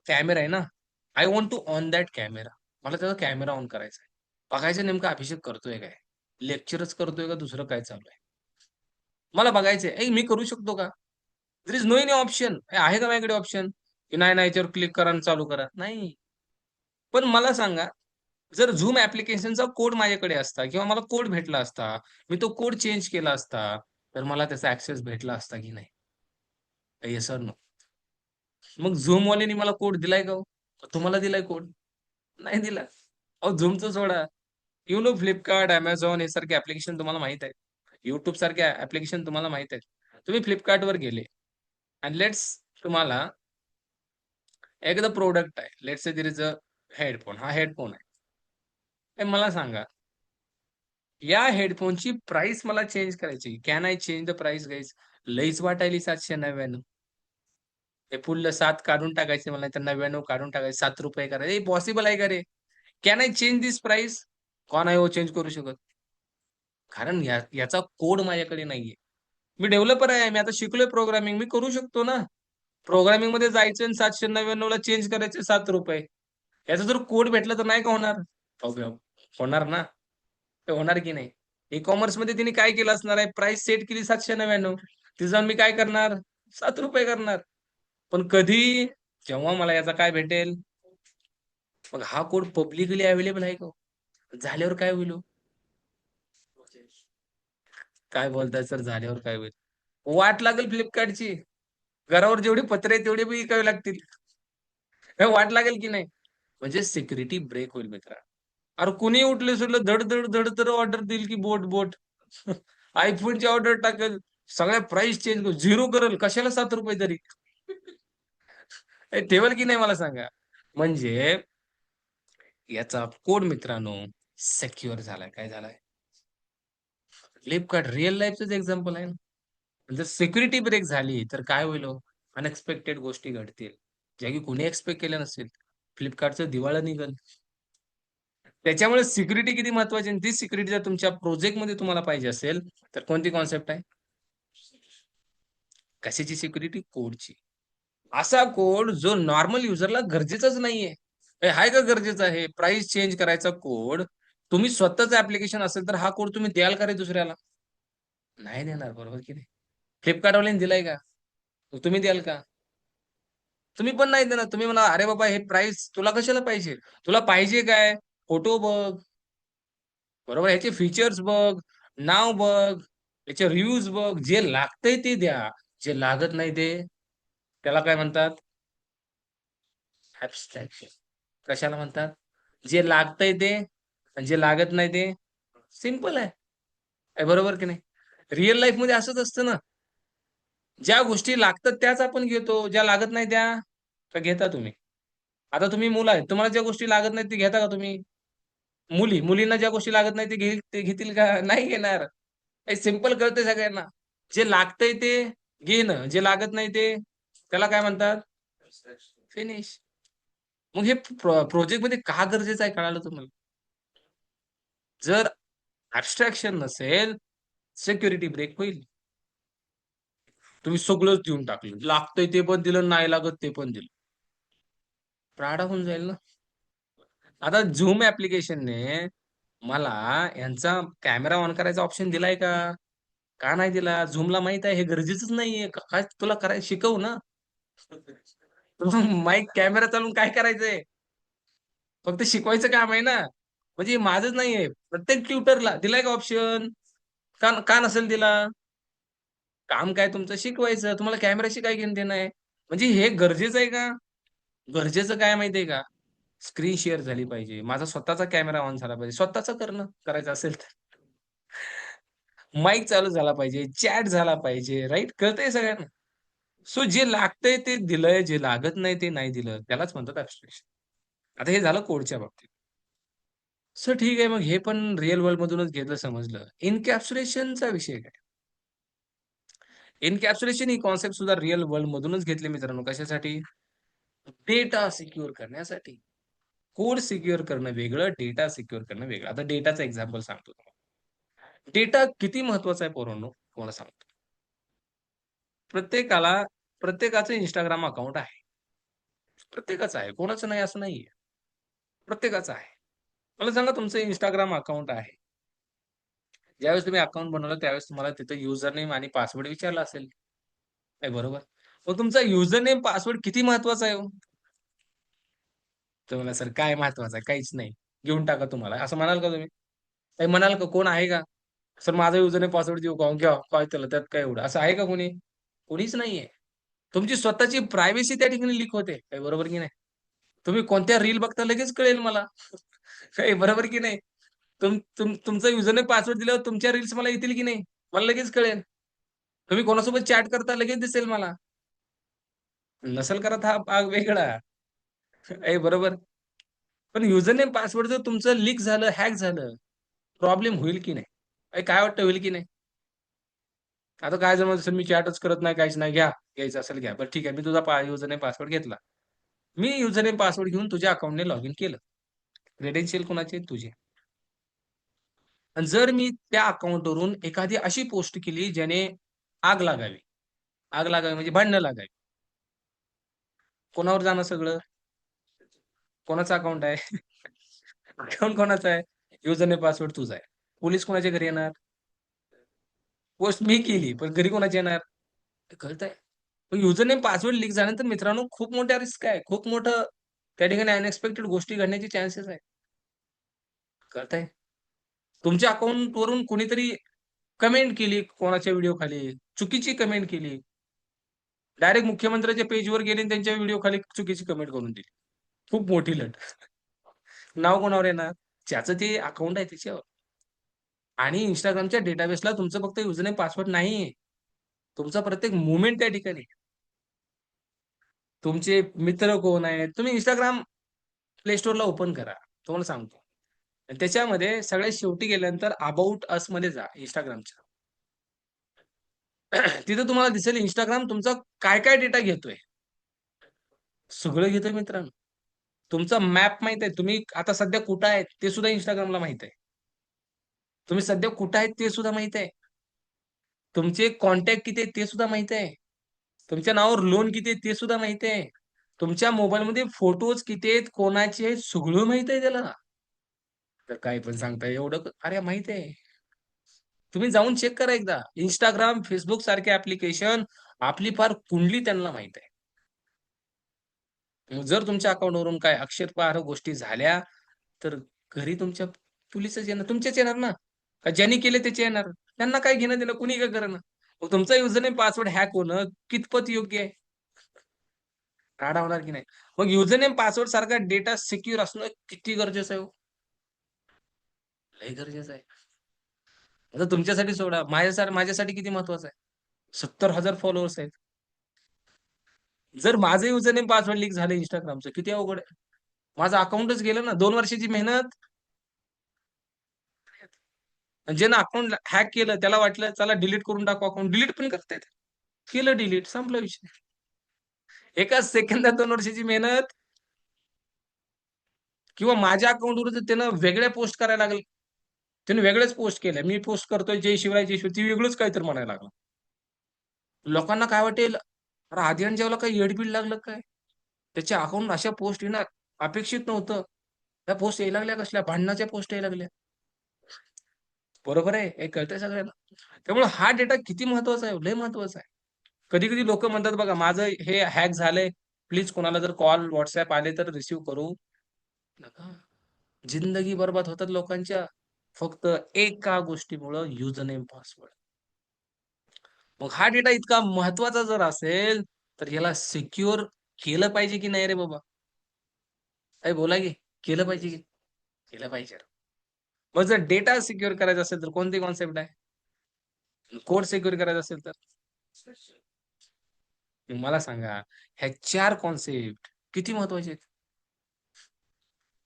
[SPEAKER 1] कॅमेरा आहे ना, I want to on that camera. मला त्याचा कॅमेरा ऑन करायचा आहे. बघायचं नेमकं अभिषेक करतोय काय? लेक्चरच करतोय का दुसरं काय चालू आहे? मला बघायचंय. मी करू शकतो का? There is no any option. आहे का माझ्याकडे ऑप्शन? की नाही, नाही याच्यावर क्लिक करा आणि चालू करा. नाही. पण मला सांगा, जर Zoom ॲप्लिकेशनचा कोड माझ्याकडे असता किंवा मला कोड भेटला असता, मी तो कोड चेंज केला असता, तर मला त्याचा ॲक्सेस भेटला असता की नाही? Yes or no? मग Zoomवाल्यांनी मला कोड दिलाय का हो? तुम्हाला दिलाय कोड? नाही दिला. अहो Zoomचं सोडा. यू नो Flipkart, Amazon हे सारखे ॲप्लिकेशन तुम्हाला माहीत आहेत. YouTube सारखे ॲप्लिकेशन तुम्हाला माहीत आहेत. तुम्ही Flipkartवर गेले आणि लेट्स तुम्हाला एखादं प्रॉडक्ट आहे. Let's say there is a headphone. हा हेडफोन आहे. हे मला सांगा, या हेडफोनची प्राइस मला चेंज करायची. Can I change the price guys? लईच वाटायली 799. हे फुल्ल 7 काढून टाकायचे मला, नाहीतर 99 काढून टाकायचे. ₹7 करायचे. हे पॉसिबल आहे का रे? Can I change this price? का नाही हो चेंज करू शकत? कारण याचा कोड माझ्याकडे नाहीये. मी डेव्हलपर आहे. मी आता शिकलोय प्रोग्रामिंग. मी करू शकतो ना. प्रोग्रामिंगमध्ये जायचं आणि 799 ला चेंज करायचे ₹7. याचा जर कोड भेटला तर नाही का होणार? अहो, होणार ना. ते होणार की नाही? ई-कॉमर्समध्ये तिने काय केलं असणार आहे? प्राइस सेट केली 799. तिथे जाऊन मी काय करणार? ₹7 करणार. पण कधी? जेव्हा मला याचा काय भेटेल? मग हा कोड पब्लिकली अवेलेबल आहे का हो? झाल्यावर काय होईल हो? काय बोलताय सर झाल्यावर काय होईल? वाट लागेल Flipkartची. घरावर जेवढी पत्रे आहेत तेवढे बी विकावे लागतील. हे वाट लागेल की नाही? म्हणजे सिक्युरिटी ब्रेक होईल मित्रा. अरे कुणीही उठलं-सुटलं धड-धड, धड-धड ऑर्डर देईल की बोट-बोट. iPhoneची ऑर्डर टाकेल. सगळ्या प्राइस चेंज झिरो करेल. कशाला ₹7 तरी? हे ठेवेल की नाही मला सांगा? म्हणजे याचा कोड मित्रांनो सिक्युअर झालाय. काय झालाय? Flipkart रिअल लाईफचंच एक्झाम्पल आहे ना. जर सिक्युरिटी ब्रेक झाली, तर काय होईल हो? अनएक्सपेक्टेड गोष्टी घडतील, ज्या की कुणी एक्सपेक्ट केल्या नसतील. Flipkartचं दिवाळं निघेल. त्याच्यामुळे सिक्युरिटी किती महत्त्वाची आहे आणि ती सिक्युरिटी जर तुमच्या प्रोजेक्टमध्ये तुम्हाला पाहिजे असेल, तर कोणती कन्सेप्ट आहे? कशाची सिक्युरिटी? कोडची. असा कोड जो नॉर्मल युजरला गरजेचाच नाहीये. हे आहे का गरजेचं आहे? प्राइस चेंज करायचा कोड तुम्ही स्वतःचं ॲप्लिकेशन असेल, तर हा कोड तुम्ही द्याल का रे दुसऱ्याला? नाही देणार, बरोबर की नाही? Flipkartवाल्याने दिलाय का? तुम्ही द्याल का? तुम्ही पण नाही देणार. तुम्ही म्हणा, "अरे बाबा, हे प्राइस तुला कशाला पाहिजे? तुला पाहिजे काय? फोटो बघ, बरोबर? ह्याचे फीचर्स बघ, नाव बघ, याचे रिव्ह्यूज बघ. जे लागतंय ते द्या. जे लागत नाही ते, त्याला काय म्हणतात? ॲब्स्ट्रॅक्शन. कशाला म्हणतात? जे लागतंय ते आणि जे लागत नाही ते सिंपल आहे. आहे बरोबर की नाही? रिअल लाईफमध्ये असंच असतं ना. ज्या गोष्टी लागतात त्याच आपण घेतो. ज्या लागत नाही त्या, त्या घेता तुम्ही. आता तुम्ही मुलं आहेत. तुम्हाला ज्या गोष्टी लागत नाहीत, ते घेता का तुम्ही? मुलींना ज्या गोष्टी लागत नाही, ते घेतील का? नाही घेणार. हे सिंपल कळतंय सगळ्यांना. जे लागतंय ते घेणं, जे लागत नाही ते त्याला काय म्हणतात? फिनिश. मग हे प्रोजेक्टमध्ये का गरजेचं आहे कळालं तुम्हाला? जर ॲब्स्ट्रॅक्शन नसेल, सिक्युरिटी ब्रेक होईल. तुम्ही सगळंच देऊन टाकलं. लागतंय ते पण दिलं, नाही लागत ते पण दिलं. राडा होऊन जाईल ना. आता Zoom ॲप्लिकेशनने मला यांचा कॅमेरा ऑन करायचा ऑप्शन दिलाय का? का नाही दिला? Zoomला माहीत आहे हे गरजेचंच नाहीये. काय तुला करायला शिकवू ना. तुला माईक कॅमेरा चालवून काय करायचंय? फक्त शिकवायचं काम आहे ना. म्हणजे माझंच नाहीये. प्रत्येक ट्युटरला दिलाय का ऑप्शन? का का नसेल दिला? काम काय तुमचं शिकवायचं. तुम्हाला कॅमेराशी काय घेणं-देणं आहे? म्हणजे हे गरजेचं आहे का? गरजेचं काय माहिती का? स्क्रीन शेअर झाली पाहिजे. माझा स्वतःचा कॅमेरा ऑन झाला पाहिजे. स्वतःचं करणं करायचं असेल तर. माईक चालू झाला पाहिजे, चॅट झाला पाहिजे, राइट? कळतंय सगळ्यांना. सो जे लागतंय ते दिलंय, जे लागत नाही ते नाही दिलं. त्यालाच म्हणतात ॲब्स्ट्रॅक्शन. आता हे झालं कोडच्या बाबतीत. सो ठीक आहे, मग हे पण रिअल वर्ल्डमधूनच घेतलं समजलं. एन्कॅप्सुलेशनचा विषय काय? एन्कॅप्सुलेशन ही कन्सेप्ट सुद्धा रिअल वर्ल्डमधूनच घेतली मित्रांनो. कशासाठी? डेटा सिक्युअर करण्यासाठी. कोड सिक्युअर करणं वेगळं, डेटा सिक्युअर करणं वेगळं. आता डेटाचं एक्झाम्पल सांगतो तुम्हाला. डेटा किती महत्वाचा आहे पोरांनो, तुम्हाला सांगतो. प्रत्येकाला प्रत्येकाचं Instagram अकाउंट आहे. प्रत्येकाचं आहे. कोणाचं नाही असं नाहीये. प्रत्येकाचं आहे. मला सांगा तुमचं Instagram अकाउंट आहे. ज्यावेळेस तुम्ही अकाउंट बनवलं त्यावेळेस तुम्हाला तिथं युजर नेम आणि पासवर्ड विचारला असेल. आहे बरोबर? मग तुमचा युजर नेम, पासवर्ड किती महत्वाचा आहे हो? तुम्हाला सर काय महत्वाचं आहे? काहीच नाही. घेऊन टाका तुम्हाला. असं म्हणाल का तुम्ही? काही म्हणाल का? कोण आहे का? सर माझा युजर नेम, पासवर्ड देऊ का? घ्या. काय त्याला त्यात काय एवढं? असं आहे का कोणी? कोणीच नाहीये. तुमची स्वतःची प्रायव्हसी त्या ठिकाणी लीक होते. काय बरोबर की नाही? तुम्ही कोणत्या रील बघता लगेच कळेल मला. काय बरोबर की नाही? तुमचा युजर नेम, पासवर्ड दिल्यावर तुमच्या रील्स मला येतील की नाही? मला लगेच कळेल. तुम्ही कोणासोबत चॅट करता लगेच दिसेल मला. नसेल करत हा भाग वेगळा. आहे बरोबर. पण युजर नेम, पासवर्ड जर तुमचं लीक झालं, हॅक झालं, प्रॉब्लेम होईल की नाही? काय वाटतं होईल की नाही? आता काय जमलं असेल मी चॅटच करत नाही, काहीच नाही. घ्या, घ्यायचं असेल घ्या. बरं ठीक आहे. मी तुझा युजर नेम, पासवर्ड घेतला. मी युजर नेम, पासवर्ड घेऊन तुझ्या अकाउंटने लॉगिन केलं. क्रेडेन्शियल कुणाचे? तुझे. आणि जर मी त्या अकाउंटवरून एखादी अशी पोस्ट केली ज्याने आग लागावी. आग लागावी म्हणजे भांडणं लागावी. कोणावर जाणं सगळं? कोणाचं अकाउंट आहे? अकाउंट कोणाचं आहे? युजर नेम, पासवर्ड तुझा आहे. पोलीस कोणाच्या घरी येणार? पोस्ट मी केली, पण घरी कोणाची येणार? हे कळतंय? पण युजर नेम, पासवर्ड लीक झाल्यानंतर मित्रांनो खूप मोठ्या रिस्क आहे. खूप मोठं त्या ठिकाणी अनएक्सपेक्टेड गोष्टी घडण्याचे चान्सेस आहेत. कळतंय? तुमच्या अकाउंटवरून कोणीतरी कमेंट केली कोणाच्या व्हिडिओखाली, चुकीची कमेंट केली. डायरेक्ट मुख्यमंत्र्यांच्या पेजवर गेले आणि त्यांच्या व्हिडिओखाली चुकीची कमेंट करून दिली. खूप मोठी लट. नाव कोणावर येणार? ज्याचं ते अकाउंट आहे त्याच्यावर. आणि Instagramच्या डेटाबेसला तुमचं फक्त युजर नेम, पासवर्ड नाहीये. तुमचा प्रत्येक मूव्हमेंट त्या ठिकाणी आहे. तुमचे मित्र कोण आहेत? तुम्ही Instagram Play Storeला ओपन करा. तुम्हाला सांगतो. आणि त्याच्यामध्ये सगळ्यात शेवटी गेल्यानंतर अबाउट असमध्ये जा Instagramच्या. तिथं तुम्हाला दिसेल Instagram तुमचा काय-काय डेटा घेतोय. सगळं घेतोय मित्रांनो. तुमचा मॅप माहीत आहे. तुम्ही आता सध्या कुठे आहेत ते सुद्धा Instagramला माहीत आहे. तुम्ही सध्या कुठे आहेत ते सुद्धा माहीत आहे. तुमचे कॉन्टॅक्ट किती आहेत ते सुद्धा माहीत आहे. तुमच्या नावावर लोन किती आहे ते सुद्धा माहीत आहे. तुमच्या मोबाईलमध्ये फोटोज किती आहेत, कोणाचे आहेत, सगळं माहीत आहे त्याला. तर काही पण सांगताय एवढं अरे माहीत आहे. तुम्ही जाऊन चेक करा एकदा. Instagram, Facebook सारखे ॲप्लिकेशन आपली फार कुंडली त्यांना माहीत आहे. मग जर तुमच्या अकाउंटवरून काय आक्षेपार्ह गोष्टी झाल्या, तर घरी तुमच्या पोलिसच येणार, तुमचेच येणार ना. का ज्यांनी केले त्याचे येणार. त्यांना काय घेणं-देणं कुणी काय करेना. मग तुमचा युजरनेम, पासवर्ड हॅक होणं कितपत योग्य आहे? राडा होणार की नाही. मग युजरनेम, पासवर्ड सारखा डेटा सिक्युअर असणं किती गरजेचं आहे हो? लय गरजेचं आहे. आता तुमच्यासाठी सोडा, माझ्यासाठी किती महत्वाचं आहे? 70,000 फॉलोअर्स आहेत. जर माझं युजरनेम, पासवर्ड लीक झालं Instagramचं किती अवघड आहे. माझं अकाउंटच गेलं ना. 2 वर्षाची मेहनत. ज्यानं अकाउंट हॅक केलं त्याला वाटलं चला डिलीट करून टाकू अकाउंट. डिलीट पण करता येतं. केलं डिलीट संपला विषय. एका सेकंदात 2 वर्षाची मेहनत किंवा माझ्या अकाउंटवर त्यानं वेगळ्या पोस्ट करायला लागले. त्याने वेगळ्याच पोस्ट केल्या. मी पोस्ट करतोय जय शिवराय, जय शिवराय. ती वेगळंच काहीतरी म्हणायला लागला. लोकांना काय वाटेल, अरे आदिन जेवायला काही येड लागलं काय? त्याच्या अकाउंट अशा पोस्ट येणार अपेक्षित नव्हतं. त्या पोस्ट यायला लागल्या कसल्या? भांडणाच्या पोस्ट यायला लागल्या. बरोबर आहे. हे कळतंय सगळ्यांना. त्यामुळे हा डेटा किती महत्वाचा आहे, लय महत्वाचा आहे. कधी-कधी लोकं म्हणतात बघा, माझं हे हॅक झालंय. प्लीज कोणाला जर कॉल, WhatsApp आले तर रिसीव्ह करू नका. जिंदगी बरबाद होतात लोकांच्या. फक्त एका गोष्टीमुळं युजर नेम, पासवर्ड. मग हा डेटा इतका महत्वाचा जर असेल, तर याला सिक्युअर केलं पाहिजे की नाही रे बाबा? बोला की. केलं पाहिजे की? केलं पाहिजे. मग जर डेटा सिक्युअर करायचा असेल तर कोणती कन्सेप्ट आहे? कोड सिक्युअर करायचा असेल तर मला सांगा, ह्या 4 कॉन्सेप्ट किती महत्वाचे आहेत?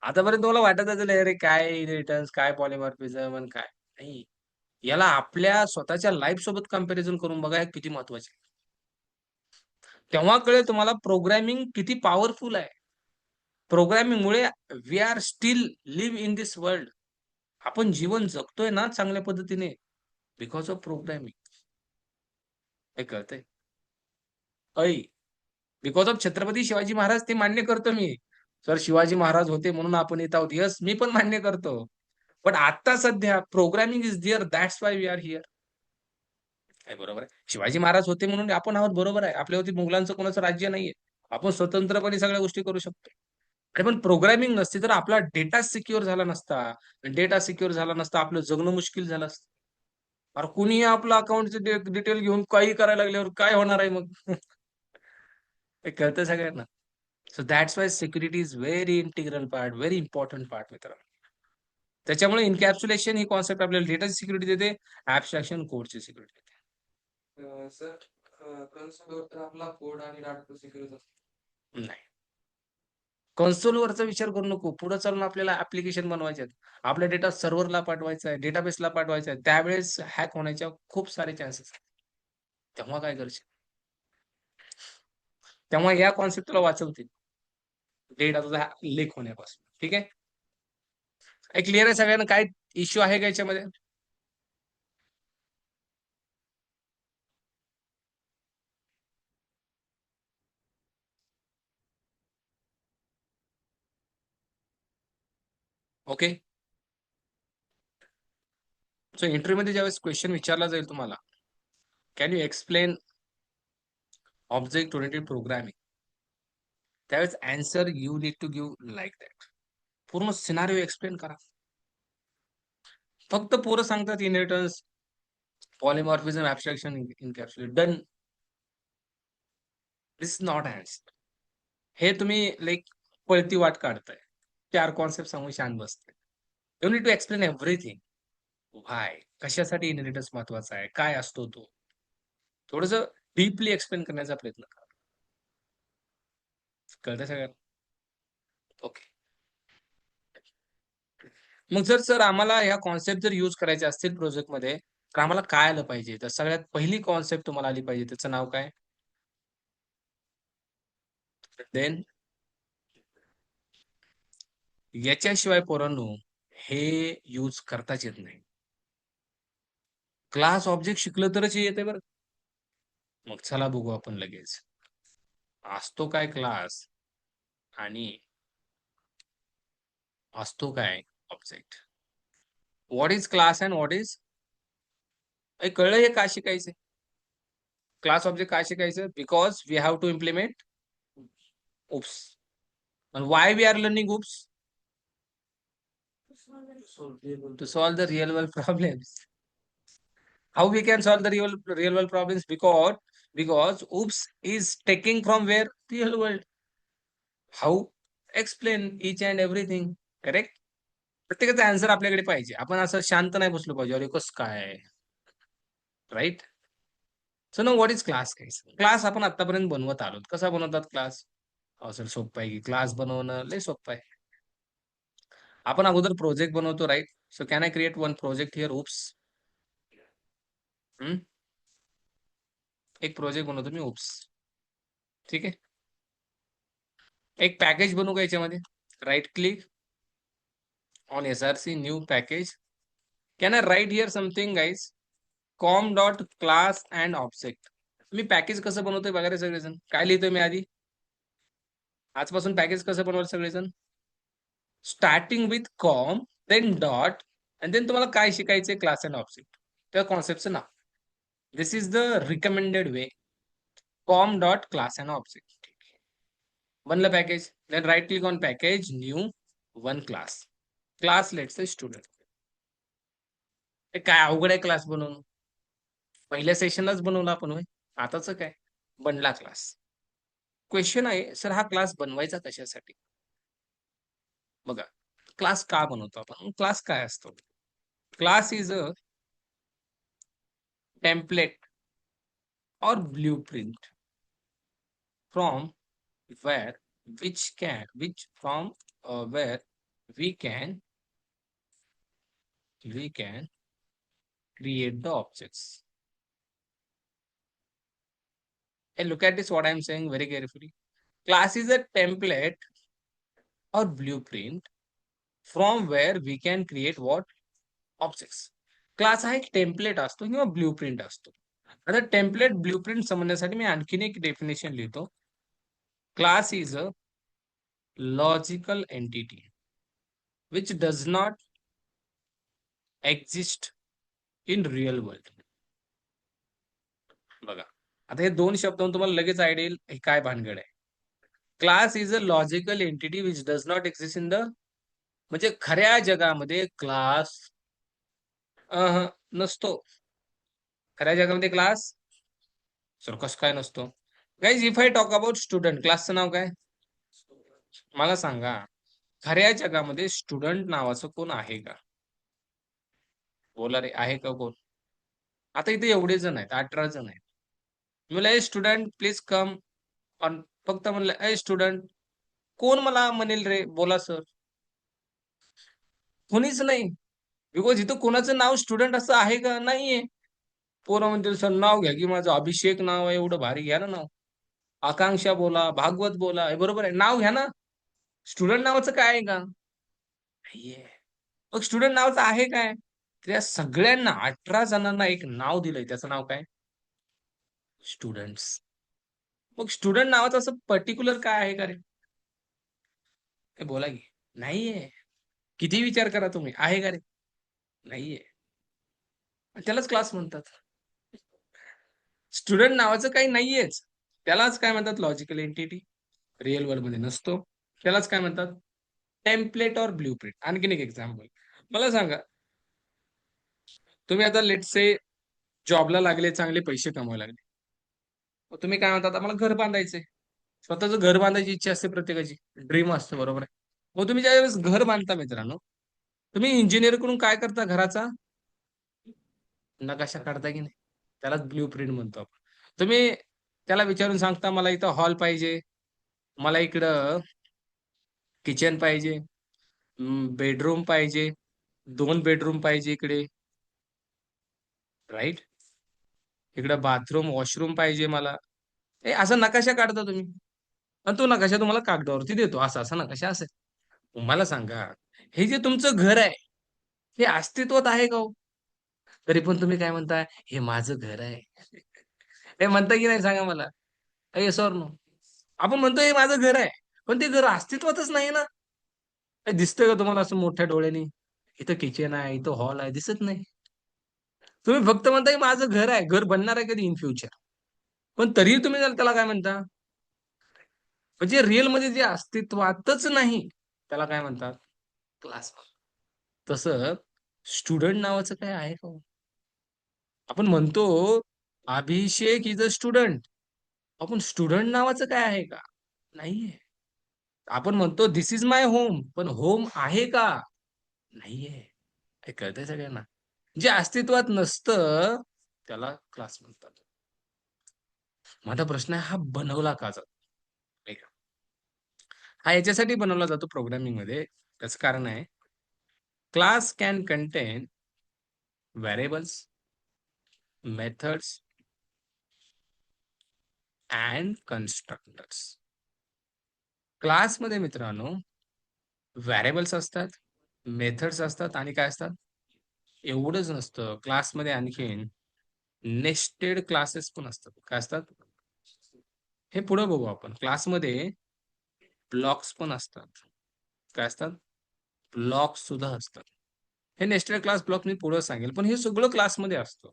[SPEAKER 1] आतापर्यंत तुम्हाला वाटत असेल, "अरे काय इनहेरिटन्स, काय पॉलिमॉर्फिझम आणि काय?" नाही. याला आपल्या स्वतःच्या लाईफ सोबत कंपॅरिझन करून बघा, हे किती महत्वाचे आहे. तेव्हा कळेल तुम्हाला प्रोग्रामिंग किती पॉवरफुल आहे. प्रोग्रामिंगमुळे we are still live in this world. आपण जीवन जगतोय ना चांगल्या पद्धतीने बिकॉज ऑफ प्रोग्रामिंग. हे कळतंय? ऐ बिकॉज ऑफ छत्रपती शिवाजी महाराज ते मान्य करतो मी. सर शिवाजी महाराज होते म्हणून आपण इथं आहोत. येस, मी पण मान्य करतो. पण आता सध्या programming is there that's why we are here. काय बरोबर आहे. शिवाजी महाराज होते म्हणून आपण आहोत बरोबर आहे. आपल्यावरती मुघलांचं कोणाचं राज्य नाहीये. आपण स्वतंत्रपणे सगळ्या गोष्टी करू शकतो. अरे पण प्रोग्रामिंग नसती तर आपला डेटा सिक्युअर झाला नसता. डेटा सिक्युअर झाला नसता, आपलं जगणं मुश्किल झालं असतं. अरे कुणीही आपलं अकाउंटचे डिटेल घेऊन काही करायला लागल्यावर काय होणार आहे मग? हे कळतं सगळ्यांना. So that's why security is very integral part, very important part मित्रांनो. त्याच्यामुळे एन्कॅप्सुलेशन ही कॉन्सेप्ट आपल्याला डेटाची सिक्युरिटी देते, ॲब्स्ट्रॅक्शन कोडची सिक्युरिटी देते.
[SPEAKER 2] सर कन्सोलवर तर आपला कोड आणि डाटा सिक्युअर असतो.
[SPEAKER 1] नाही. कन्सोलवरचा विचार करू नको. पुढे चालून आपल्याला ॲप्लिकेशन बनवायचे आहेत. आपला डेटा सर्व्हरला पाठवायचा आहे, डेटाबेसला पाठवायचा आहे. त्यावेळेस हॅक होण्याच्या खूप सारे चान्सेस आहेत. तेव्हा काय करशील? तेव्हा या कॉन्सेप्ट तुला वाचवतील. डेटा तुझा लीक होण्यापासून. ठीक आहे? हे क्लिअर आहे सगळ्यांना? काय इश्यू आहे का याच्यामध्ये? ओके. सो इंटरव्ह्यूमध्ये ज्यावेळेस क्वेश्चन विचारला जाईल तुम्हाला, can you explain object oriented programming? त्यावेळेस answer you need to give like that. पूर्ण सिनारिओ एक्सप्लेन करा. फक्त पोरं सांगतात inheritance, polymorphism, abstraction, encapsulate. Done. This is not answer. हे तुम्ही लाइक पळती वाट काढताय. 4 कॉन्सेप्ट सांगून शांत बसताय. You need to explain everything. Why? कशासाठी इनहेरिटन्स महत्वाचा आहे? काय असतो तो? थोडंसं डीपली एक्सप्लेन करण्याचा प्रयत्न करा. कळतंय सगळ्यांना? ओके. मग सर आम्हाला ह्या कॉन्सेप्ट जर यूज करायचे असतील प्रोजेक्टमध्ये, तर आम्हाला काय आलं पाहिजे? तर सगळ्यात पहिली कॉन्सेप्ट तुम्हाला आली पाहिजे. त्याचं नाव काय? देन याच्याशिवाय पोरांनो हे यूज करताच येत नाही. क्लास ऑब्जेक्ट शिकलं तरच हे येतंय बरं. मग चला बघू आपण लगेच. असतो काय क्लास आणि असतो काय object? What is class and what is हे कळलं हे का शिकायचंय? क्लास ऑब्जेक्ट का शिकायचं? Because we have to implement oops. And why we are learning oops? To solve the real world problems. How we can solve the real world problems? Because oops is taking from where? Real world. How? Explain each and everything. Correct? प्रत्येकाचा answer आपल्याकडे पाहिजे. आपण असं शांत नाही बसलो पाहिजे. अरे कसं काय? Right? So know what is class guys? Class आपण आत्तापर्यंत बनवत आलोत. कसा बनवतात क्लास? अहो सर सोप्पं आहे की क्लास बनवणं लय सोप्पं आहे. आपण अगोदर प्रोजेक्ट बनवतो right? So can I create one project here oops? हं? एक प्रोजेक्ट बनवतो मी oops. ठीक आहे? एक पॅकेज बनवू का याच्यामध्ये? Right click on SRC new package. Can I right here something guys? Com dot class and object. Me package कसं बनवतोय बघा रे सगळेजण. काय लिहितोय मी आधी? आजपासून पॅकेज कसं बनवाल सगळेजण? Starting with com, then dot आणि देन तुम्हाला काय शिकायचंय? Class and object. त्या कॉन्सेप्टचं नाव. This is the recommended way. Com dot class and object. बनलं package. Then right click on package, new, one class. Class let's say student. हे काय अवघड आहे क्लास बनवणं? पहिल्या सेशनलाच बनवलं आपण होय. आताच काय? बनला क्लास. क्वेश्चन आहे, सर हा क्लास बनवायचा कशासाठी? बघा, क्लास का बनवतो आपण? क्लास काय असतो? Class is a template or blueprint from where which from where we can we can create the objects. And look at this, what I'm saying very carefully. Class is a template or blueprint from where we can create what? Objects. Class हा एक template असतो किंवा blueprint असतो. आता template blueprint समजण्यासाठी मी आणखीन एक definition लिहितो. Class is a logical entity which does not exist in real world. बघा, आता हे दोन शब्दांतून तुम्हाला लगेच आयडिया येईल हे काय भानगड आहे. Class is a logical entity which does not exist in the, म्हणजे खऱ्या जगामध्ये क्लास नसतो. खऱ्या जगामध्ये क्लास सर कसं काय नसतो? Guys, if I talk about student, क्लासचं नाव काय? मला सांगा, खऱ्या जगामध्ये स्टुडंट नावाचं कोण आहे का? बोला रे, आहे का कोण? आता इथे एवढे जण आहेत, 18 जण आहेत. मला A student please come on, फक्त म्हणलं ए स्टुडंट, कोण मला म्हणेल रे बोला सर? कोणीच नाही. बिकॉज इथं कोणाचं नाव स्टुडंट असं आहे का? नाहीये. पोरं म्हणतील सर नाव घ्या की माझं अभिषेक नाव आहे, एवढं भारी घ्या ना नाव. आकांक्षा बोला, भागवत बोला, हे बरोबर आहे. नाव घ्या ना. स्टुडंट नावाचं काय आहे का? नाहीये. मग स्टुडंट नावाचं आहे काय? त्या सगळ्यांना 18 जणांना एक नाव दिलंय. त्याचं नाव काय? स्टुडंट्स. मग स्टुडंट नावाचं असं पर्टिक्युलर काय आहे का रे? हे बोला की. नाहीये. किती विचार करा तुम्ही, आहे का रे? नाहीये. त्यालाच क्लास म्हणतात. स्टुडंट नावाचं काही नाहीयेच. त्यालाच काय म्हणतात? Logical entity. रिअल वर्ल्डमध्ये नसतो. त्यालाच काय म्हणतात? टेम्पलेट और ब्लूप्रिंट. आणखीन एक एक्झाम्पल. मला सांगा, तुम्ही आता लेट्स से जॉबला लागले, चांगले पैसे कमवायला लागले. मग तुम्ही काय म्हणतात? आम्हाला घर बांधायचंय. स्वतःचं घर बांधायची इच्छा असते प्रत्येकाची. ड्रीम असतं, बरोबर आहे. मग तुम्ही ज्यावेळेस घर बांधता मित्रांनो, तुम्ही इंजिनिअरकडून काय करता घराचा? नकाशा काढता की नाही? त्यालाच ब्लूप्रिंट म्हणतो आपण. तुम्ही त्याला विचारून सांगता, मला इथं हॉल पाहिजे, मला इकडं किचन पाहिजे, बेडरूम पाहिजे, 2 बेडरूम पाहिजे इकडे, राइट? इकडं बाथरूम, वॉशरूम पाहिजे मला. हे असा नकाशा काढता तुम्ही. आणि तो नकाशा तुम्हाला कागदावरती देतो. असा-असा नकाशा असेल. मला सांगा, हे जे तुमचं घर आहे, हे अस्तित्वात आहे का हो? तरी पण तुम्ही काय म्हणताय, "हे माझं घर आहे." हे म्हणता की नाही सांगा मला? Yes or no? आपण म्हणतो हे माझं घर आहे. पण ते घर अस्तित्वातच नाही ना. हे दिसतंय का तुम्हाला असं मोठ्या डोळ्यांनी? इथं किचन आहे, इथं हॉल आहे, दिसत नाही. तुम्ही फक्त म्हणता हे माझं घर आहे. घर बनणार आहे कधी इन फ्युचर. पण तरीही तुम्ही त्याला काय म्हणता? म्हणजे रिअलमध्ये जे अस्तित्वातच नाही, त्याला काय म्हणतात? क्लास. तसं स्टुडंट नावाचं काय आहे का हो? आपण म्हणतो अभिषेक इज अ स्टुडंट. आपण स्टुडंट नावाचं काय आहे का? नाहीये. आपण म्हणतो धिस इज माय होम. पण होम आहे का? नाहीये. हे कळतंय सगळ्यांना? जे अस्तित्वात नसतं, त्याला क्लास म्हणतात. माझा प्रश्न आहे, हा बनवला का जातो? नाही का? हा याच्यासाठी बनवला जातो प्रोग्रामिंगमध्ये. त्याचं कारण आहे, class can content variables, methods and constructors. क्लासमध्ये मित्रांनो व्हेरिएबल्स असतात, मेथड्स असतात आणि काय असतात? एवढंच नसतं. क्लासमध्ये आणखीन नेस्टेड क्लासेस पण असतात. काय असतात? हे पुढे बघू आपण. क्लासमध्ये ब्लॉक्स पण असतात. काय असतात? ब्लॉक्स सुद्धा असतात. हे नेस्टेड क्लास ब्लॉक मी पुढे सांगेल. पण हे सगळं क्लासमध्ये असतं.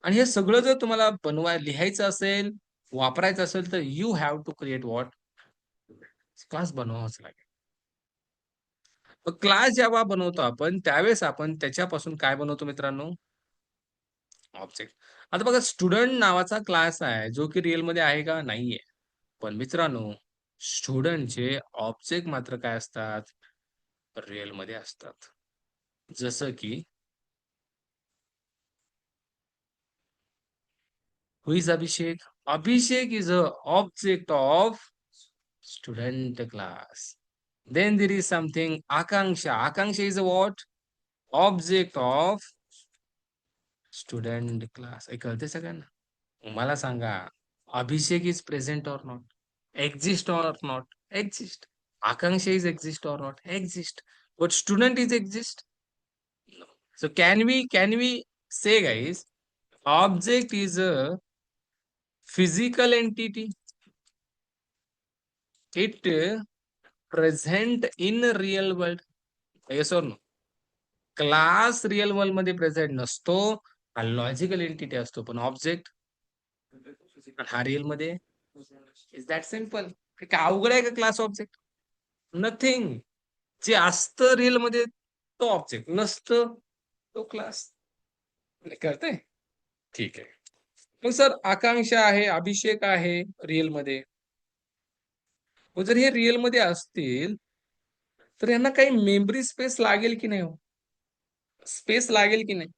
[SPEAKER 1] आणि हे सगळं जर तुम्हाला लिहायचं असेल, वापरायचं असेल, तर you have to create what? Class बनवावाच लागेल. मग क्लास जेव्हा बनवतो आपण, त्यावेळेस आपण त्याच्यापासून काय बनवतो मित्रांनो? ऑब्जेक्ट. आता बघा, स्टुडंट नावाचा क्लास आहे, जो की रिअलमध्ये आहे का? नाहीये. पण मित्रांनो, स्टुडंटचे ऑब्जेक्ट मात्र काय असतात? रिअलमध्ये असतात. जसं की Who is Abhishek? Abhishek is a object of student class. Then there is something Akanksha. Akanksha is a what? Object of student class. हे कळते सगळ्यांना? मला सांगा, Abhishek is present or not? Exist or not? Exist. Akanksha is exist or not? Exist. But student is exist? No. So can we say, guys, object is a physical entity? It present in real world? Yes or no? Class real world मध्ये present नसतो, हा logical entity असतो. पण object हा real मध्ये is that simple. काय अवघड आहे का क्लास ऑब्जेक्ट? नथिंग. जे असतं रिअल मध्ये तो ऑब्जेक्ट, नसतं तो क्लास. कळतंय? ठीक आहे. मग सर आकांक्षा आहे, अभिषेक आहे रिअल मध्ये. मग जर हे रिअल मध्ये असतील तर यांना काही मेमरी स्पेस लागेल की नाही? हो, स्पेस लागेल की नाही?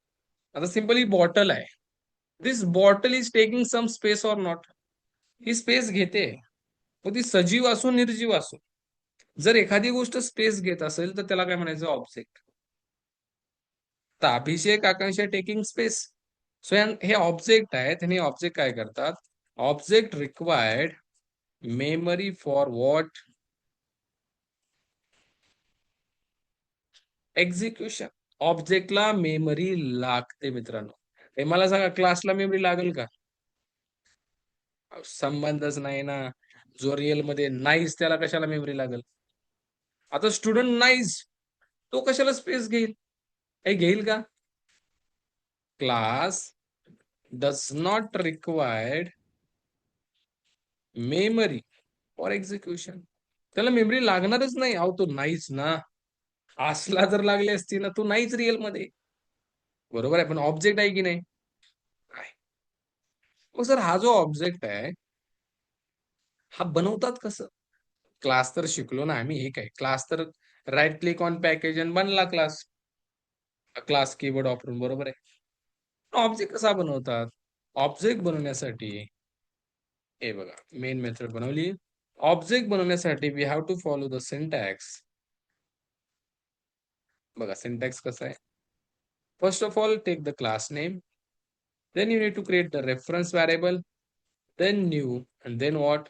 [SPEAKER 1] आता सिंपली बॉटल आहे. This bottle is taking some space or not? ही स्पेस घेते. मग ती सजीव असो निर्जीव असो, जर एखादी गोष्ट स्पेस घेत असेल तर त्याला काय म्हणायचं? ऑब्जेक्ट. तर अभिषेक आकांक्षा टेकिंग स्पेस. सो हे ऑब्जेक्ट आहेत आणि ऑब्जेक्ट काय करतात? Object required memory for what? Execution. ऑब्जेक्टला मेमरी लागते मित्रांनो. हे मला सांगा, क्लासला मेमरी लागेल का? संबंधच नाही ना. जो रिअल मध्ये नाहीच त्याला कशाला मेमरी लागेल? आता स्टुडंट नाहीच, तो कशाला स्पेस घेईल? हे घेईल का? Class does not required memory for execution. त्याला मेमरी लागणारच नाही. अहो तो नाहीच ना. असला जर लागली असती ना, तो नाहीच रिअल मध्ये. बरोबर आहे, पण ऑब्जेक्ट आहे की नाही? आहे. मग सर हा जो ऑब्जेक्ट आहे, हा बनवतात कसं? क्लास तर शिकलो ना आम्ही. हे काय क्लास? तर राईट क्लिक ऑन पॅकेज आणि बनला क्लास. क्लास कीवर्ड वापरून. बरोबर आहे. ऑब्जेक्ट कसा बनवतात? ऑब्जेक्ट बनवण्यासाठी हे बघा, मेन मेथड बनवली. ऑब्जेक्ट बनवण्यासाठी we have to follow the syntax. बघा सिंटॅक्स कसा आहे. First of all take the class name, then you need to create the reference variable, then new, and then what?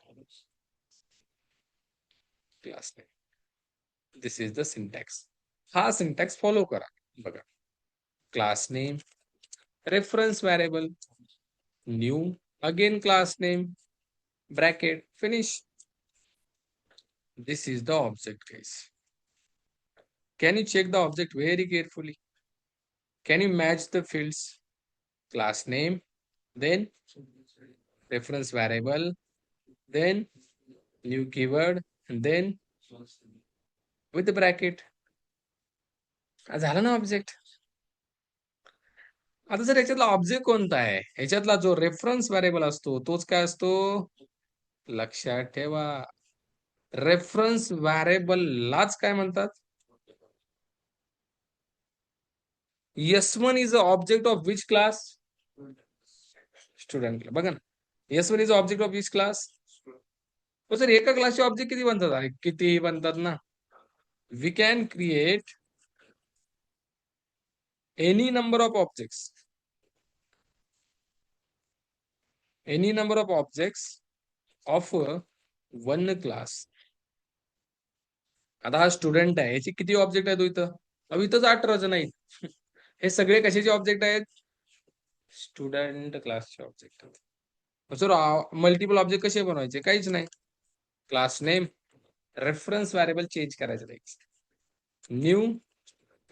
[SPEAKER 1] Class name. This is the syntax. हा syntax follow करा. बघा, class name, reference variable, new, again class name, bracket, finish. This is the object, guys. Can you check the object very carefully? Can you match the fields? Class name, then reference variable, then new keyword, and then with the bracket. झालं ना object. आता जर याच्यातला object कोणता आहे? ह्याच्यातला जो reference variable असतो तोच काय असतो? लक्षात ठेवा, रेफरन्स व्हेरिएबललाच काय म्हणतात? S1 is the object of which class? Student. बघा ना, S1 is the object of which class? हो सर, एका क्लासचे ऑब्जेक्ट किती बनतात? अरे किती बनतात ना. We can create any number of objects, any number of objects of one class. आता हा स्टुडंट आहे, याचे किती ऑब्जेक्ट आहेत इथं? अहो इथंच 18 जण आहेत. हे सगळे कशाचे ऑब्जेक्ट आहेत? स्टुडंट क्लासचे ऑब्जेक्ट आहेत. सर मल्टिपल ऑब्जेक्ट कसे बनवायचे? काहीच नाही. Class name, reference variable change करायचं. न्यू,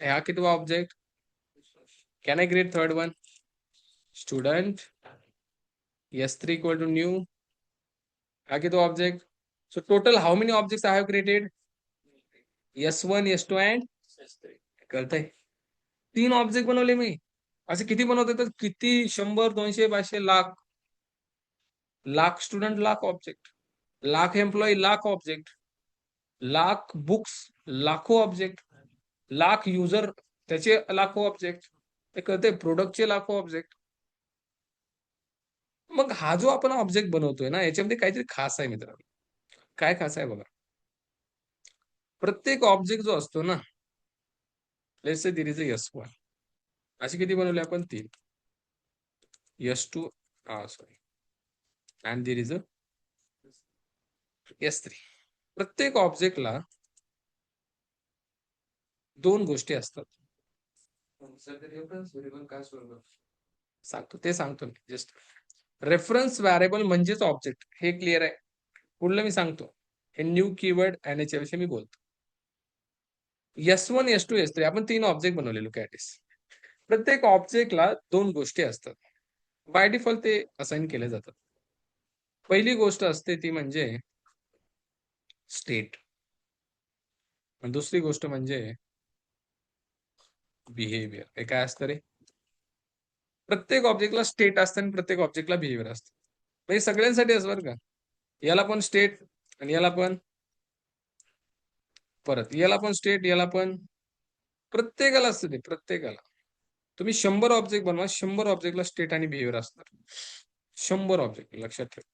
[SPEAKER 1] हा कितवा object? Can I create third one? Student. S3 equal to new, हा कितवा object? So total how many objects I have created? S1, S2 and कळतंय? 3 ऑब्जेक्ट बनवले मी. असे किती बनवता येतात? किती? 100, 200, 500, lakh. Lakh student, lakh object. Lakh employee, lakh object. Lakh books, लाखो ऑब्जेक्ट. लाख युजर, त्याचे लाखो ऑब्जेक्ट. हे कळतंय? प्रोडक्टचे लाखो ऑब्जेक्ट. मग हा जो आपण ऑब्जेक्ट बनवतोय ना, याच्यामध्ये काहीतरी खास आहे मित्रांनो. काय खास आहे बघा. प्रत्येक ऑब्जेक्ट जो असतो ना, let's say there is a S1. अशी किती बनवली आपण? 3. S2 sorry and there is a S3. प्रत्येक ऑब्जेक्टला 2 गोष्टी असतात.
[SPEAKER 2] सर ते रेफरन्स व्हेरिएबल काय सोडलं?
[SPEAKER 1] सांगतो मी जस्ट. रेफरन्स व्हेरिएबल म्हणजेच ऑब्जेक्ट. हे क्लिअर आहे. पुढलं मी सांगतो. हे न्यू कीवर्ड आणि याच्याविषयी मी बोलतो. S1, S2, S3 आपण 3 ऑब्जेक्ट बनवलेलो कॅटिस. प्रत्येक ऑब्जेक्टला 2 गोष्टी असतात. बाय डिफॉल्ट ते असाइन केले जातात. पहिली गोष्ट असते ती म्हणजे स्टेट. आणि दुसरी गोष्ट म्हणजे बिहेवियर. हे काय असतं रे? प्रत्येक ऑब्जेक्टला स्टेट असतं आणि प्रत्येक ऑब्जेक्टला बिहेवियर असतं. म्हणजे सगळ्यांसाठी असं बरं का. याला पण स्टेट आणि याला पण परत याला पण स्टेट, याला पण प्रत्येकाला असतं ते, प्रत्येकाला. तुम्ही 100 ऑब्जेक्ट बनवा, 100 ऑब्जेक्टला स्टेट आणि बिहेवियर असणार. 100 ऑब्जेक्ट लक्षात ठेवा.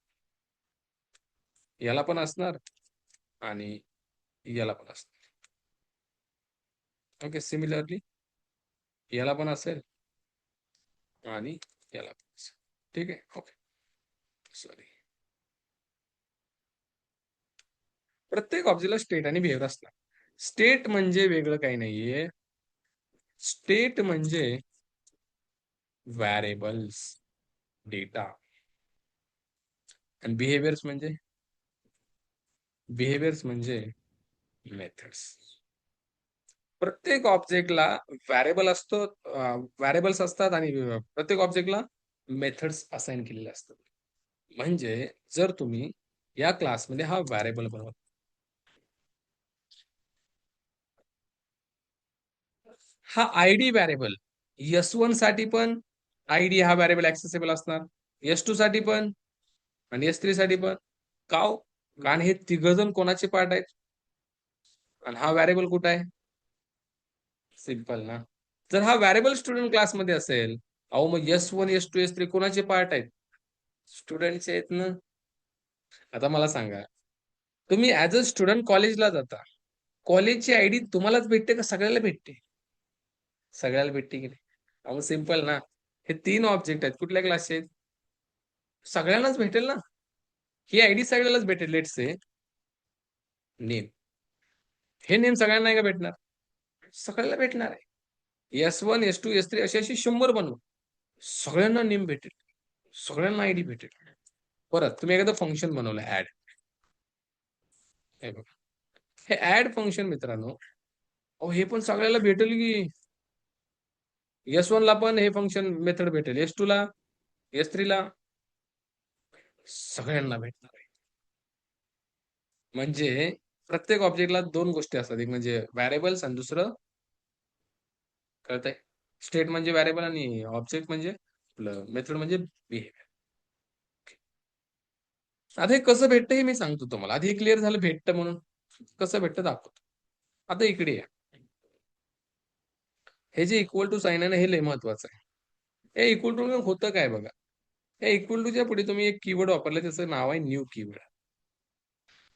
[SPEAKER 1] याला पण असणार आणि याला पण असणार. ओके, सिमिलरली याला पण असेल आणि याला पण असेल. ठीक आहे, ओके. सॉरी. प्रत्येक ऑब्जेक्टला स्टेट आणि बिहेवियर असणार. स्टेट म्हणजे वेगळं काही नाहीये. स्टेट म्हणजे व्हेरिएबल्स, डेटा. आणि बिहेवियर्स म्हणजे मेथड्स. प्रत्येक ऑब्जेक्टला व्हेरिएबल असतो, व्हेरिएबल्स असतात आणि प्रत्येक ऑब्जेक्टला मेथड्स असाइन केलेले असतात. म्हणजे जर तुम्ही या क्लासमध्ये हा व्हेरिएबल बनवला, हा आयडी व्हेरिएबल S1 साठी पण आयडी हा व्हेरिएबल ऍक्सेसेबल असणार, S2 साठी पण आणि S3 साठी पण. का हो? कारण हे तिघजण कोणाचे पार्ट आहेत आणि हा व्हेरिएबल कुठं आहे? सिंपल ना. जर हा व्हेरिएबल स्टुडंट क्लासमध्ये असेल, अहो मग S1, S2, S3 कोणाचे पार्ट आहेत? स्टुडंटचे आहेत ना. आता मला सांगा, तुम्ही ऍज अ स्टुडंट कॉलेजला जाता. कॉलेजची आयडी तुम्हालाच भेटते का सगळ्याला भेटते? सगळ्याला भेटते की नाही? अहो सिंपल ना. हे 3 ऑब्जेक्ट आहेत. कुठल्या क्लासचे आहेत? सगळ्यांनाच भेटेल ना. ही आयडी सगळ्यालाच भेटेल. Let's say name. हे नेम सगळ्यांना नाही का भेटणार? सगळ्याला भेटणार आहे. S1, S2, S3 अशी 100 बनवू. सगळ्यांना नेम भेटेल. सगळ्यांना आयडी भेटेल. परत तुम्ही एखादं फंक्शन बनवलं ऍड. हे बघा. हे ऍड फंक्शन मित्रांनो, अहो हे पण सगळ्याला भेटेल की. S1 ला पण हे फंक्शन मेथड भेटेल. S2 ला, S3 ला सगळ्यांना भेटणार आहे. म्हणजे प्रत्येक ऑब्जेक्टला 2 गोष्टी असतात. एक म्हणजे व्हेरिएबल्स आणि दुसरं कळतंय? स्टेट म्हणजे व्हेरिएबल आणि ऑब्जेक्ट म्हणजे मेथड म्हणजे बिहेवियर. आता हे कसं भेटतं हे मी सांगतो तुम्हाला. आधी हे क्लिअर झालं भेटतं म्हणून. कसं भेटतं दाखवतो. आता इकडे या. हे जे इक्वल टू साइन आहे ना, हे लय महत्वाचं आहे. हे इक्वल टू होतं काय बघा. हे इक्वल टूच्या पुढे तुम्ही एक कीवर्ड वापरलं, त्याचं नाव आहे न्यू कीवर्ड.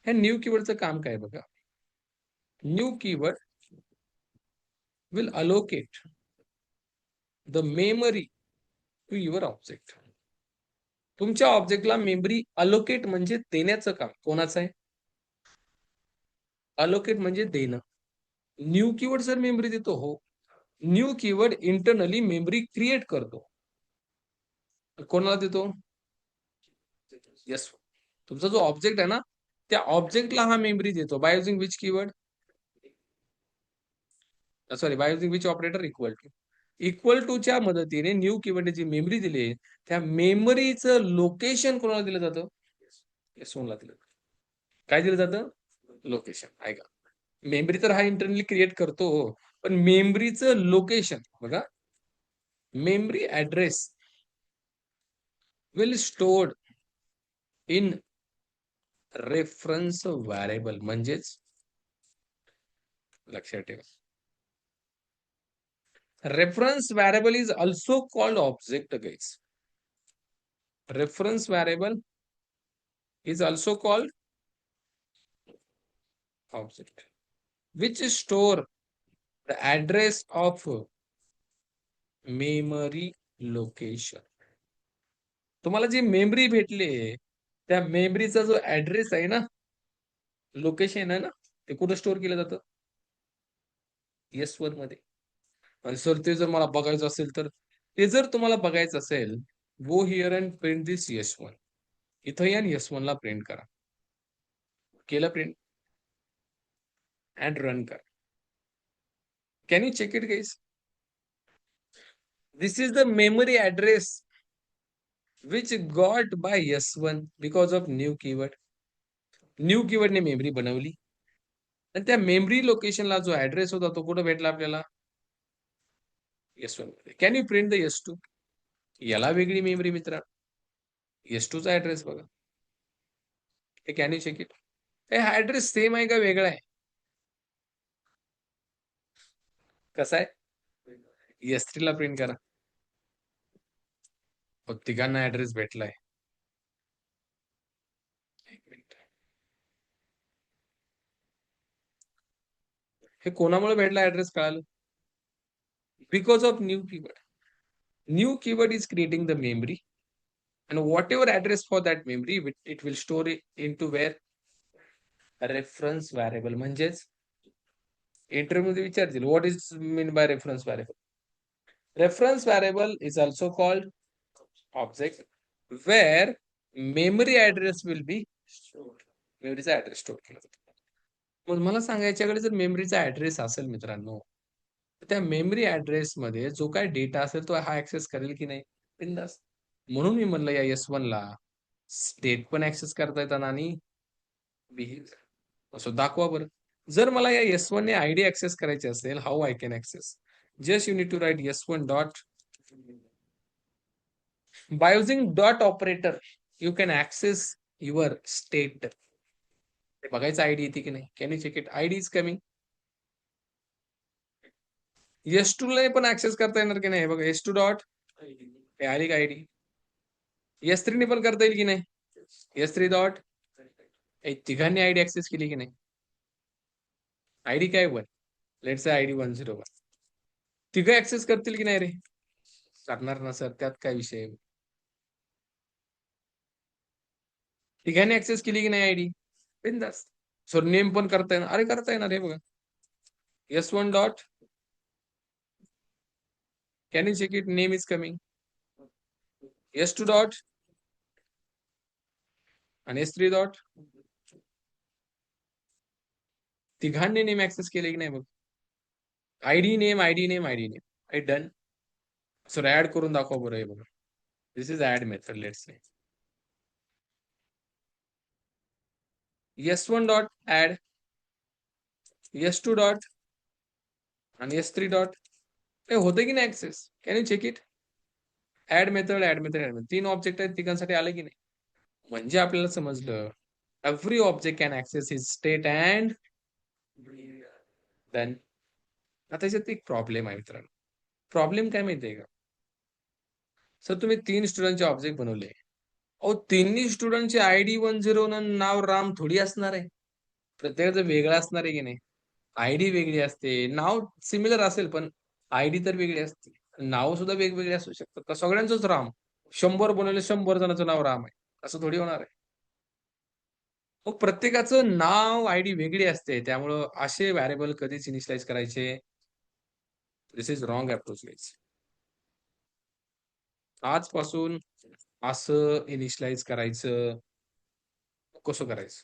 [SPEAKER 1] ह्या न्यू कीवर्डचं काम काय बघा. New keyword will allocate the memory to your object. तुमच्या ऑब्जेक्टला मेमरी अलोकेट म्हणजे देण्याचं काम कोणाचं आहे? अलोकेट म्हणजे देणं. न्यू कीवर्ड जर मेमरी देतो, हो. New keyword internally memory create करतो. कोणाला देतो? येस. तुमचा जो ऑब्जेक्ट आहे ना, त्या ऑब्जेक्टला हा मेमरी देतो. By using which keyword? Sorry, by using which operator? Equal to. Equal टूच्या मदतीने न्यू कीवर्ड जी मेमरी दिली, त्या मेमरीचं लोकेशन कोणाला दिलं जातं? S1 ला दिलं जातं. काय दिलं जातं? लोकेशन. ऐका. मेमरी तर हा इंटरनली क्रिएट करतो, पण मेमरीचं लोकेशन बघा. Memory address will stored in reference variable. म्हणजेच लक्षात ठेवा, reference variable is also called object guys. reference variable is also called object, which store the address of memory location. तुम्हाला जी memory भेटली त्या मेमरीचा जो ऍड्रेस आहे ना, लोकेशन आहे ना, ते कुठं स्टोअर केलं जातं? S1 मध्ये. आणि सर ते जर मला बघायचं असेल तर, ते जर तुम्हाला बघायचं असेल, go here and print this S1. इथं या आणि S1 ला प्रिंट करा. केलं प्रिंट अँड रन करा. Can you check it guys? This is the memory address which got by S1 because of new keyword. New कीवर्डने मेमरी बनवली आणि त्या मेमरी लोकेशनला जो ऍड्रेस होता तो कुठे भेटला आपल्याला? S1 मध्ये. Can you print the S2? याला वेगळी मेमरी मित्रा. S2 चा ऍड्रेस बघा. हे कॅन यू चेक इट? हा ऍड्रेस सेम आहे का वेगळा आहे? कसा आहे? S3 ला प्रिंट करा. तिघांना ऍड्रेस भेटलाय. एक मिनिट. हे कोणामुळे भेटला ऍड्रेस कळालं? Because of new keyword. New keyword is creating the memory, and whatever address for that memory, it will store it into where? A reference variable. म्हणजेच इंटरव्ह्यू मध्ये विचारतील, what is mean by reference variable? Reference variable is also called object where memory address will be stored. मेमरीचा address store केला जातो. मग मला सांगायच्याकडे जर मेमरीचा ऍड्रेस असेल मित्रांनो, तर त्या मेमरी ऍड्रेस मध्ये जो काय डेटा असेल तो हा ऍक्सेस करेल की नाही? बिंदास. म्हणून मी म्हणलं या S1 ला स्टेट पण ऍक्सेस करता येतात आणि बिहेवियर. असं दाखवा बरं. जर मला या S1 ने आयडी ऍक्सेस करायची असेल, how I can access? Just you need to write S1 dot. By using dot operator, you can access your state. बघायचं आयडी येते की नाही? Can you check it? ID is coming. S2 ला पण access करता येणार की नाही? बघा S2 डॉट आली का आयडी? S3 ने पण करता येईल की नाही? S3 dot. तिघांनी आयडी ऍक्सेस केली की नाही? आयडी काय 1? Let's say ID 101. तिघं ऍक्सेस करतील की नाही रे? करणार ना सर, त्यात काय विषय आहे? तिघांनी ऍक्सेस केली की नाही आयडी? बिंदास. सर नेम पण करता येणार? अरे करता येणार हे बघा. S1 dot. Can you check it? Name is coming. S2 dot आणि S3 डॉट. तिघांनी नेम ऍक्सेस केले की नाही बघ? ID name, ID name, ID name. I done. Sir add करून दाखवा बरं हे बघा. This is add method. Let's say S1 dot add, S2 dot आणि S3 डॉट. हे होते की नाही access? Can you check it? Add method, add method, add method. 3 object आहेत, तिघांसाठी आले की नाही? म्हणजे आपल्याला समजलं every object can access his state and then. आता त्याच्यात एक प्रॉब्लेम आहे मित्रांनो. प्रॉब्लेम काय माहितीये का? सर तुम्ही 3 स्टुडंटचे ऑब्जेक्ट बनवले. अहो तिन्ही स्टुडंटचे आयडी 10 नाव राम थोडी असणार आहे. प्रत्येकाचं वेगळं असणार आहे की नाही? आयडी वेगळी असते, नाव सिमिलर असेल पण आयडी तर वेगळी असते. नाव सुद्धा वेगवेगळे असू शकतात. तर सगळ्यांचंच राम. 100 बनवले, 100 जणांचं नाव राम आहे असं थोडी होणार आहे. मग प्रत्येकाचं नाव आयडी वेगळी असते. त्यामुळं असे व्हॅरिएबल कधीच इनिशियलाइज करायचे. दिस इज रॉंग अप्रोच गाईज. आजपासून असं इनिशियलाइज करायचं कसं करायचं?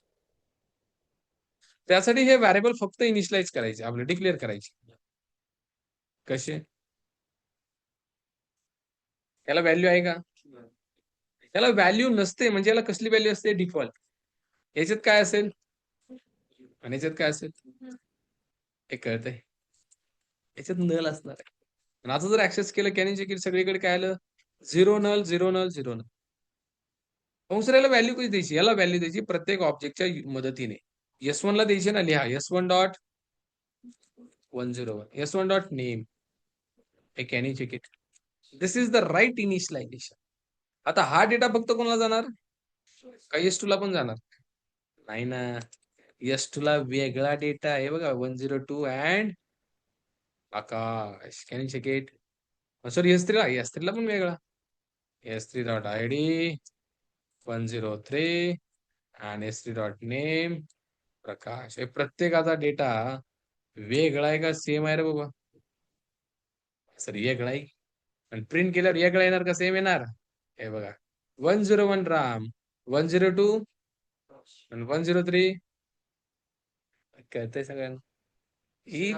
[SPEAKER 1] त्यासाठी हे व्हॅरिएबल फक्त इनिशियलाइज करायचे, आपले डिक्लेअर करायचे. कसे? याला व्हॅल्यू आहे का? याला व्हॅल्यू नसते. म्हणजे याला कसली व्हॅल्यू असते? डिफॉल्ट. याच्यात काय असेल आणि याच्यात काय असेल हे कळतंय? याच्यात नल असणार आहे. आणि आता जर ऍक्सेस केलं कॅन केलं सगळीकडे काय आलं? 0 नल, 0 नल, 0 नल. मग सर याला व्हॅल्यू कशी द्यायची? याला व्हॅल्यू द्यायची प्रत्येक ऑब्जेक्टच्या मदतीने. S1 ला द्यायची ना, लिहा S1 dot 101, S1 dot name. Can you check it? This is the right initialization. आता हा डेटा फक्त कोणाला जाणार? का एस टू ला पण जाणार? नाही ना. एस टू ला वेगळा डेटा आहे बघा, 102 अँड Akash. Can you check it? Sorry, एस3 ला पण वेगळा. एस3 डॉट आय डी 103 आणि एस3 डॉट नेम प्रकाश. हे प्रत्येकाचा डेटा वेगळा आहे का सेम आहे रे बाबा? सर वेगळा आहे. आणि प्रिंट केल्यावर वेगळा येणार का सेम येणार? हे बघा, 101 राम, 102 आणि 103. कळतंय सगळ्यांना? ही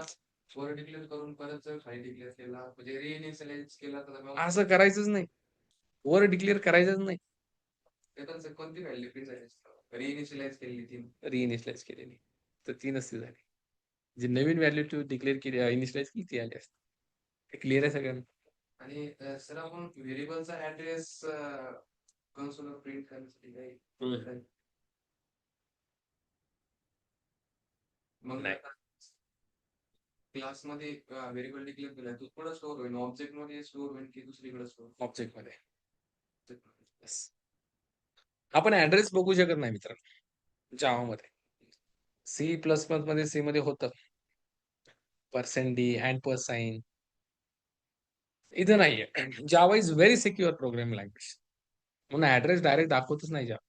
[SPEAKER 2] वर डिक्लेअर करून परत जर खाली डिक्लेअर केला म्हणजे रिइनिशियलाइज केला तर मग
[SPEAKER 1] असं करायचंच नाही. वर डिक्लेअर करायचंच नाही.
[SPEAKER 2] त्याच्यात कोणती व्हॅल्यू प्रिंट झाली रिइनिशियलाइज केलेली तीन
[SPEAKER 1] रिइनिशियलाइज केलेली तर ती नसती झाली. जी नवीन व्हॅल्यू टू डिक्लेअर केली, इनिशियलाइज केली, ती आली असते. हे क्लिअर आहे सगळ्यांना?
[SPEAKER 2] आणि सर आपण व्हेरिएबलचा ऍड्रेस कन्सोलवर प्रिंट करण्यासाठी काही मग
[SPEAKER 1] नाही.
[SPEAKER 2] क्लासमध्ये व्हेरिएबल डिक्लेअर केला तो कुठं स्टोअर होईल? ऑब्जेक्ट मध्ये स्टोअर होईल की दुसरीकडे स्टोअर?
[SPEAKER 1] ऑब्जेक्ट मध्ये. Yes. आपण ऍड्रेस बघू शकत नाही मित्रांनो जावा मध्ये. सी प्लस प्लस मध्ये, सी मध्ये होतं %d $, इथं नाहीये. Java is very secure programming language, म्हणून ऍड्रेस डायरेक्ट दाखवतच नाही जावा.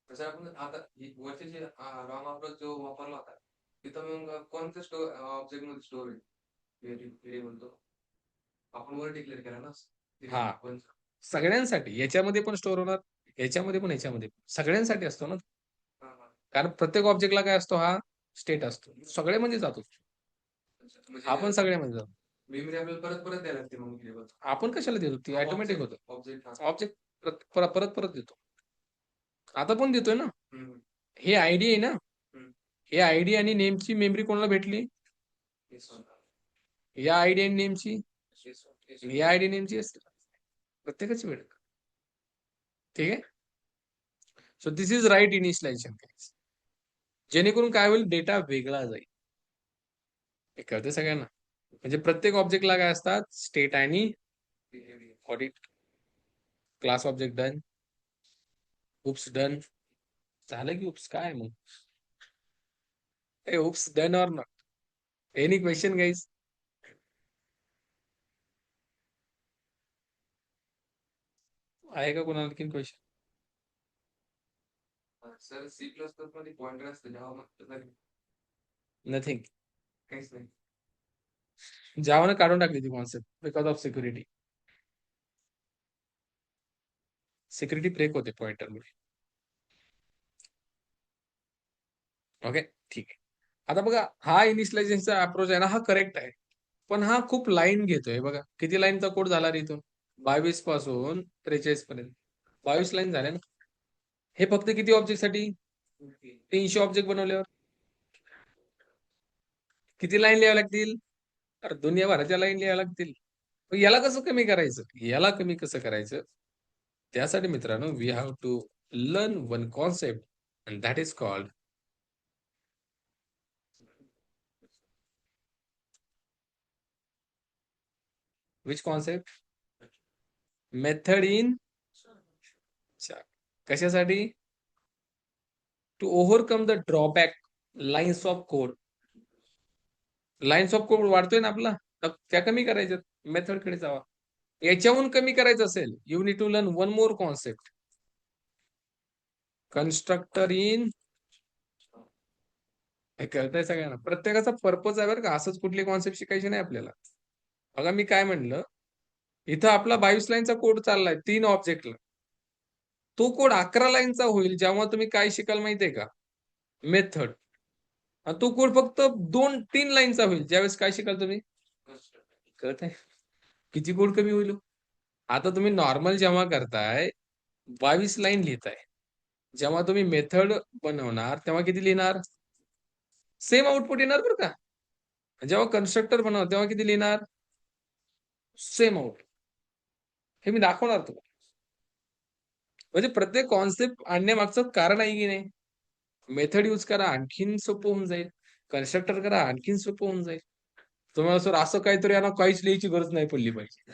[SPEAKER 2] तसं आपण आता वरचे जे रॉम अप्रोच जो वापरला होता तिथं मग कोणत्या स्टोअर ऑब्जेक्ट मध्ये स्टोअर होईल व्हेरिएबल तो आपण वर डिक्लेअर केला ना
[SPEAKER 1] हा,
[SPEAKER 2] पण
[SPEAKER 1] सगळ्यांसाठी याच्यामध्ये पण स्टोअर होणार, याच्यामध्ये पण, याच्यामध्ये पण, सगळ्यांसाठी असतो ना. कारण प्रत्येक ऑब्जेक्टला काय असतो? हा स्टेट असतो. सगळ्यामध्ये जातो. आपण
[SPEAKER 2] म्हणजे
[SPEAKER 1] सगळ्यामध्ये जातो.
[SPEAKER 2] मेमरी आपल्याला परत परत द्यायला लागते मग व्हेरिएबल.
[SPEAKER 1] आपण कशाला देतो? ती ऑटोमॅटिक होतं.
[SPEAKER 2] ऑब्जेक्ट
[SPEAKER 1] ऑब्जेक्ट परत परत देतो. आता पण देतोय ना. हे आयडी आहे ना. हे आयडी आणि नेमची मेमरी कोणाला भेटली? या आयडी आणि नेमची, या आयडी नेमची असते प्रत्येकाची भेट. ठीक आहे. So this is right initialization. जेणेकरून काय होईल? डेटा वेगळा जाईल. हे कळते सगळ्यांना? म्हणजे प्रत्येक ऑब्जेक्टला काय असतात? स्टेट आणि audit. Class object done, oops done. झालं की उप्स काय मग? Oops done or not? Any question guys? आहे का कोणाला आणखीन question?
[SPEAKER 2] Sir C plus plus मध्ये पॉइंटर असतं जेव्हा
[SPEAKER 1] नथिंग.
[SPEAKER 2] काहीच नाही.
[SPEAKER 1] जावानं काढून टाकली ती concept because of security. Security break होते पॉइंटरमुळे. ओके, ठीक आहे. आता बघा, हा इनिशियलायझेशनचा अप्रोच आहे ना, हा करेक्ट आहे. पण हा खूप लाईन घेतोय बघा. किती लाईनचा कोड झाला रे इथून? 22 पासून 43 पर्यंत 22 लाईन झाल्या ना. हे फक्त किती ऑब्जेक्ट साठी? 300 ऑब्जेक्ट बनवल्यावर किती लाईन लिहाव्या लागतील? अरे दुनियाभराच्या लाईन लिहाव्या लागतील. याला कसं कमी करायचं? याला कमी कसं करायचं? त्यासाठी मित्रांनो, we have to learn one concept and that is called which concept? Method in. कशासाठी? To overcome the drawback lines of code. Lines of code वाढतोय ना आपला, तर त्या कमी करायच्या. मेथड कडे जावा. याच्याहून कमी करायचं असेल, you need to learn one more concept, constructor in. हे कळतंय सगळ्यांना? प्रत्येकाचा पर्पज आहे बरं का, असंच कुठली कॉन्सेप्ट शिकायची नाही आपल्याला. बघा मी काय म्हणलं, इथं आपला 22 लाईनचा कोड चाललाय 3 ऑब्जेक्टला. तो कोड 11 लाईनचा होईल जेव्हा तुम्ही काय शिकाल माहितीये का? मेथड. तो कोड फक्त 2-3 लाईनचा होईल ज्यावेळेस काय शिकाल तुम्ही? कळतंय? किती कोड कमी होईल? आता तुम्ही नॉर्मल जेव्हा करताय 22 लाईन लिहिताय, जेव्हा तुम्ही मेथड बनवणार तेव्हा किती लिहिणार? सेम आउटपुट येणार बरं का. जेव्हा कन्स्ट्रक्टर बनवणार तेव्हा किती लिहिणार? Same out. हे मी दाखवणार तुम्हाला. म्हणजे प्रत्येक कॉन्सेप्ट आणण्यामागचं कारण आहे की नाही? मेथड यूज करा आणखीन सोपं होऊन जाईल. कन्स्ट्रक्टर करा आणखीन सोपं होऊन जाईल. तुम्हाला सर असं काहीतरी यांना काहीच लिहायची गरज नाही पडली पाहिजे.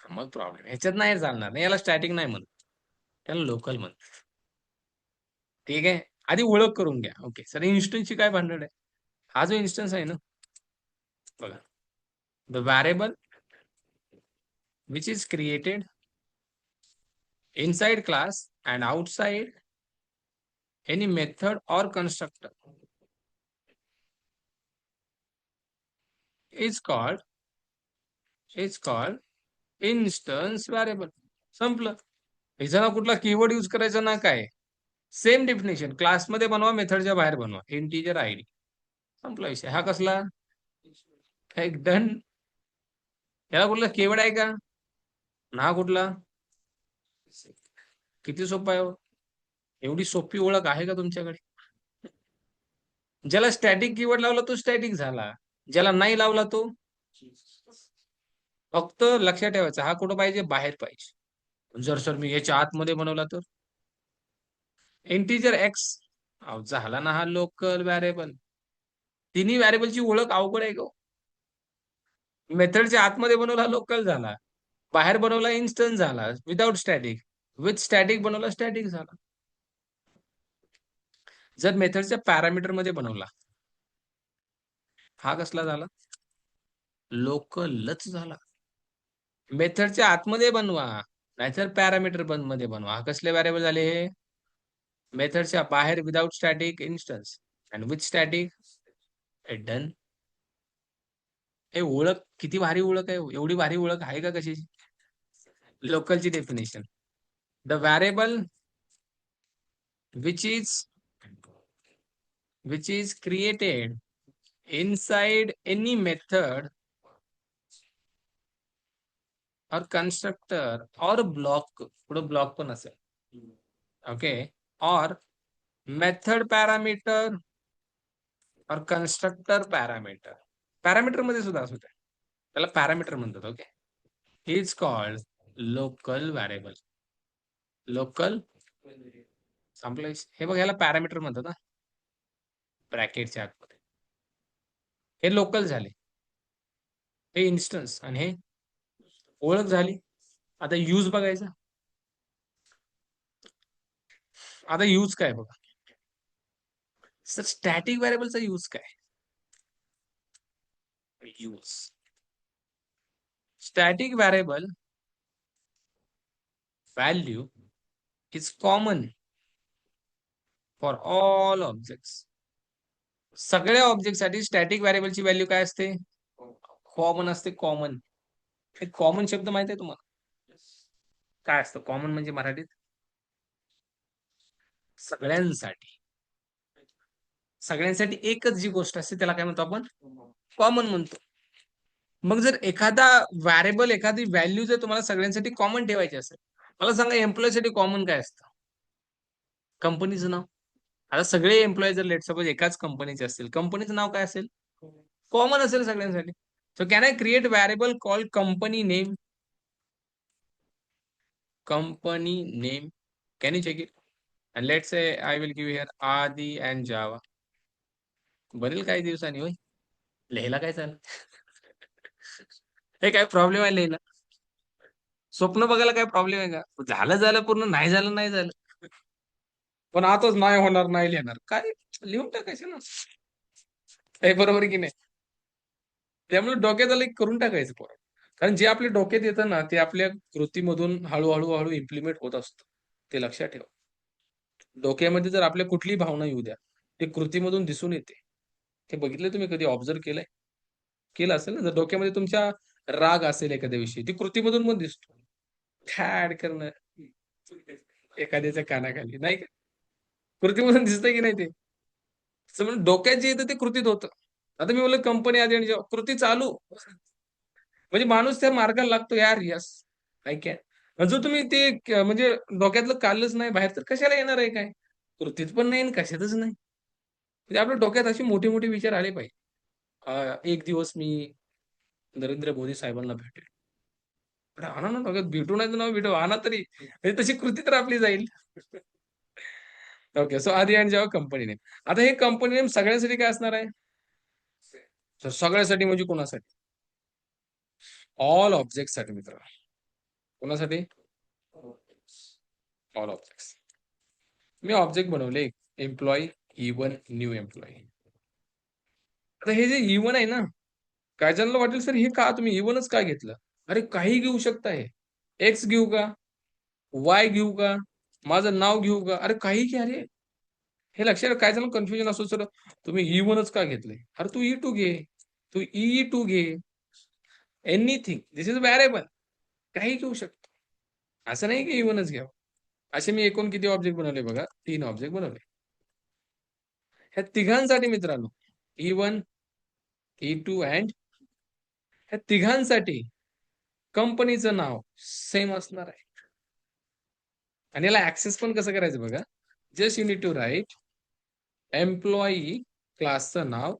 [SPEAKER 1] मग प्रॉब्लेम ह्याच्यात नाही चालणार नाही, याला स्टॅटिक नाही म्हणत, त्याला लोकल म्हणतात. ठीक आहे, आधी ओळख करून घ्या. ओके सर, इन्स्टन्सची काय भानगड आहे? हा जो इन्स्टन्स आहे ना, बघा, the variable which is created inside class and outside any method और constructor is called instance variable. संपलं. ह्याचा कुठला कीवर्ड यूज करायचा ना काय, सेम डेफिनेशन, क्लासमध्ये बनवा, मेथडच्या बाहेर बनवा, इंटीजर आयडी, संपला विषय. हा कसला एक डन, याला कुठला कीवर्ड आहे का ना, कुठला? किती सोपं आहे हो. एवढी सोपी ओळख आहे का तुमच्याकडे? ज्याला स्टॅटिक कीवर्ड लावला तो स्टॅटिक झाला, ज्याला नाही लावला तो फक्त लक्षात ठेवायचं, हा कुठं पाहिजे, बाहेर पाहिजे. जर सर मी याच्या आतमध्ये बनवला तर इंटीजर एक्स, झाला ना हा लोकल व्हॅरिएबल. तिन्ही व्हॅरिएबलची ओळख अवघड आहे का? मेथडच्या आतमध्ये बनवला लोकल झाला, बाहेर बनवला इन्स्टन्स झाला, विदाउट स्टॅटिक, विथ स्टॅटिक बनवला स्टॅटिक झाला. जर मेथडच्या पॅरामीटर मध्ये बनवला, हा कसला झाला, लोकलच झाला. मेथडच्या आतमध्ये बनवा, नाहीतर पॅरामीटर मध्ये बनवा, हा कसले व्हॅरिएबल झाले हे? मेथडच्या बाहेर without static instance and with static done. हे ओळख किती भारी ओळख आहे, एवढी भारी ओळख आहे का कशाची? लोकलची definition, the variable which is created inside any method or constructor or block, पुढे ब्लॉक पण असेल, ओके, और मेथड पॅरामीटर और कन्स्ट्रक्टर पॅरामीटर, पॅरामीटर मध्ये सुद्धा असू द्या, त्याला पॅरामीटर म्हणतात. Okay, is called local variable. Local संपलं. हे बघ, ह्याला पॅरामीटर म्हणतात ना, ब्रॅकेटच्या आतमध्ये. हे लोकल झाले, हे इन्स्टन्स, आणि हे ओळख झाली. आता यूज बघायचा. आता यूज काय बघा सर, स्टॅटिक व्हॅरिएबलचा यूज काय? Use static variable value is common for all objects. सगळ्या ऑब्जेक्टसाठी स्टॅटिक व्हॅरिएबलची व्हॅल्यू काय असते? कॉमन असते. कॉमन, एक कॉमन शब्द माहिती आहे तुम्हाला? काय असतं कॉमन म्हणजे मराठीत? सगळ्यांसाठी. सगळ्यांसाठी एकच जी गोष्ट असते त्याला काय म्हणतो आपण? कॉमन म्हणतो. मग जर एखादा व्हॅरिएबल, एखादी व्हॅल्यू जर तुम्हाला सगळ्यांसाठी कॉमन ठेवायची असेल, मला सांगा एम्प्लॉय साठी कॉमन काय असतं? कंपनीचं नाव. आता सगळे एम्प्लॉय जर लेट सपोज एकाच कंपनीचे असतील, कंपनीचं नाव काय असेल? कॉमन असेल सगळ्यांसाठी. So can I create variable call company name? Company name, can you check it? And let say I will give here Aadi and Java. बनेल काही दिवसांनी. होय, लिहायला काय चालेल? हे काय प्रॉब्लेम आहे लिहायला? स्वप्न बघायला काय प्रॉब्लेम आहे का? झालं झालं पूर्ण, नाही झालं नाही झालं, पण आताच नाही होणार, नाही लिहिणार काय, लिहून टाकायचं ना. हे बरोबर आहे की नाही? त्यामुळे डोक्यात आलं की करून टाकायचं पोरं. कारण जे आपल्या डोक्यात येतं ना, ते आपल्या कृतीमधून हळूहळू हळू इम्प्लिमेंट होत असतं. ते लक्षात ठेवा. डोक्यामध्ये जर आपल्या कुठलीही भावना येऊ द्या, ते कृतीमधून दिसून येते. ते बघितलं तुम्ही कधी? ऑब्झर्व केलंय? केलं असेल ना. जर डोक्यामध्ये तुमच्या राग असेल एखाद्या विषयी, ती कृतीमधून पण दिसतो. ऍड करणं एखाद्याच्या कानाखाली, नाही का? कृतीमधून दिसतंय की नाही ते? म्हणून डोक्यात जे येतं ते कृतीत होतं. आता मी बोललो कंपनी आधी आणि जेव्हा कृती चालू, म्हणजे माणूस त्या मार्गाला लागतो, यार यस आय कॅन. जर तुम्ही ते म्हणजे डोक्यातलं काढलंच नाही बाहेर, तर कशाला येणार आहे काय? कृतीत पण नाही आणि कशातच नाही. म्हणजे आपल्या डोक्यात असे मोठे मोठे विचार आले पाहिजे. एक दिवस मी नरेंद्र मोदी साहेबांना भेटेल. अरे आणा ना डोक्यात, भेटू नाही तर नाव भेटू, आणा तरी, म्हणजे तशी कृती तर आपली जाईल. ओके, सो आधी आणि जेव्हा कंपनी नेम. आता हे कंपनी नेम सगळ्यांसाठी काय असणार आहे? सगळ्यासाठी म्हणजे कोणासाठी? ऑल ऑब्जेक्ट साठी मित्र. कोणासाठी? All objects. मी ऑब्जेक्ट बनवले एम्प्लॉई E1 न्यू एम्प्लॉई. आता हे जे E1 आहे ना, काय जणांना वाटेल सर हे का तुम्ही E1च का घेतलं? अरे काही घेऊ शकताय. एक्स घेऊ का? वाय घेऊ का? माझं नाव घेऊ का? अरे काही घ्या रे. हे लक्षात काय जण कन्फ्युजन असतो सर तुम्ही E1च का घेतलंय? अरे तू E2 घे. तू E2 घे. एनिथिंग. This is variable. काही घेऊ शकतो. असं नाही की E1च घ्यावं. असे मी एकूण किती ऑब्जेक्ट बनवले बघा? 3 ऑब्जेक्ट बनवले. ह्या तिघांसाठी मित्रांनो E1, E2 अँड ह्या तिघांसाठी कंपनीचं नाव सेम असणार आहे. आणि याला ऍक्सेस पण कसं करायचं बघा. Just you need to write employee क्लासचं नाव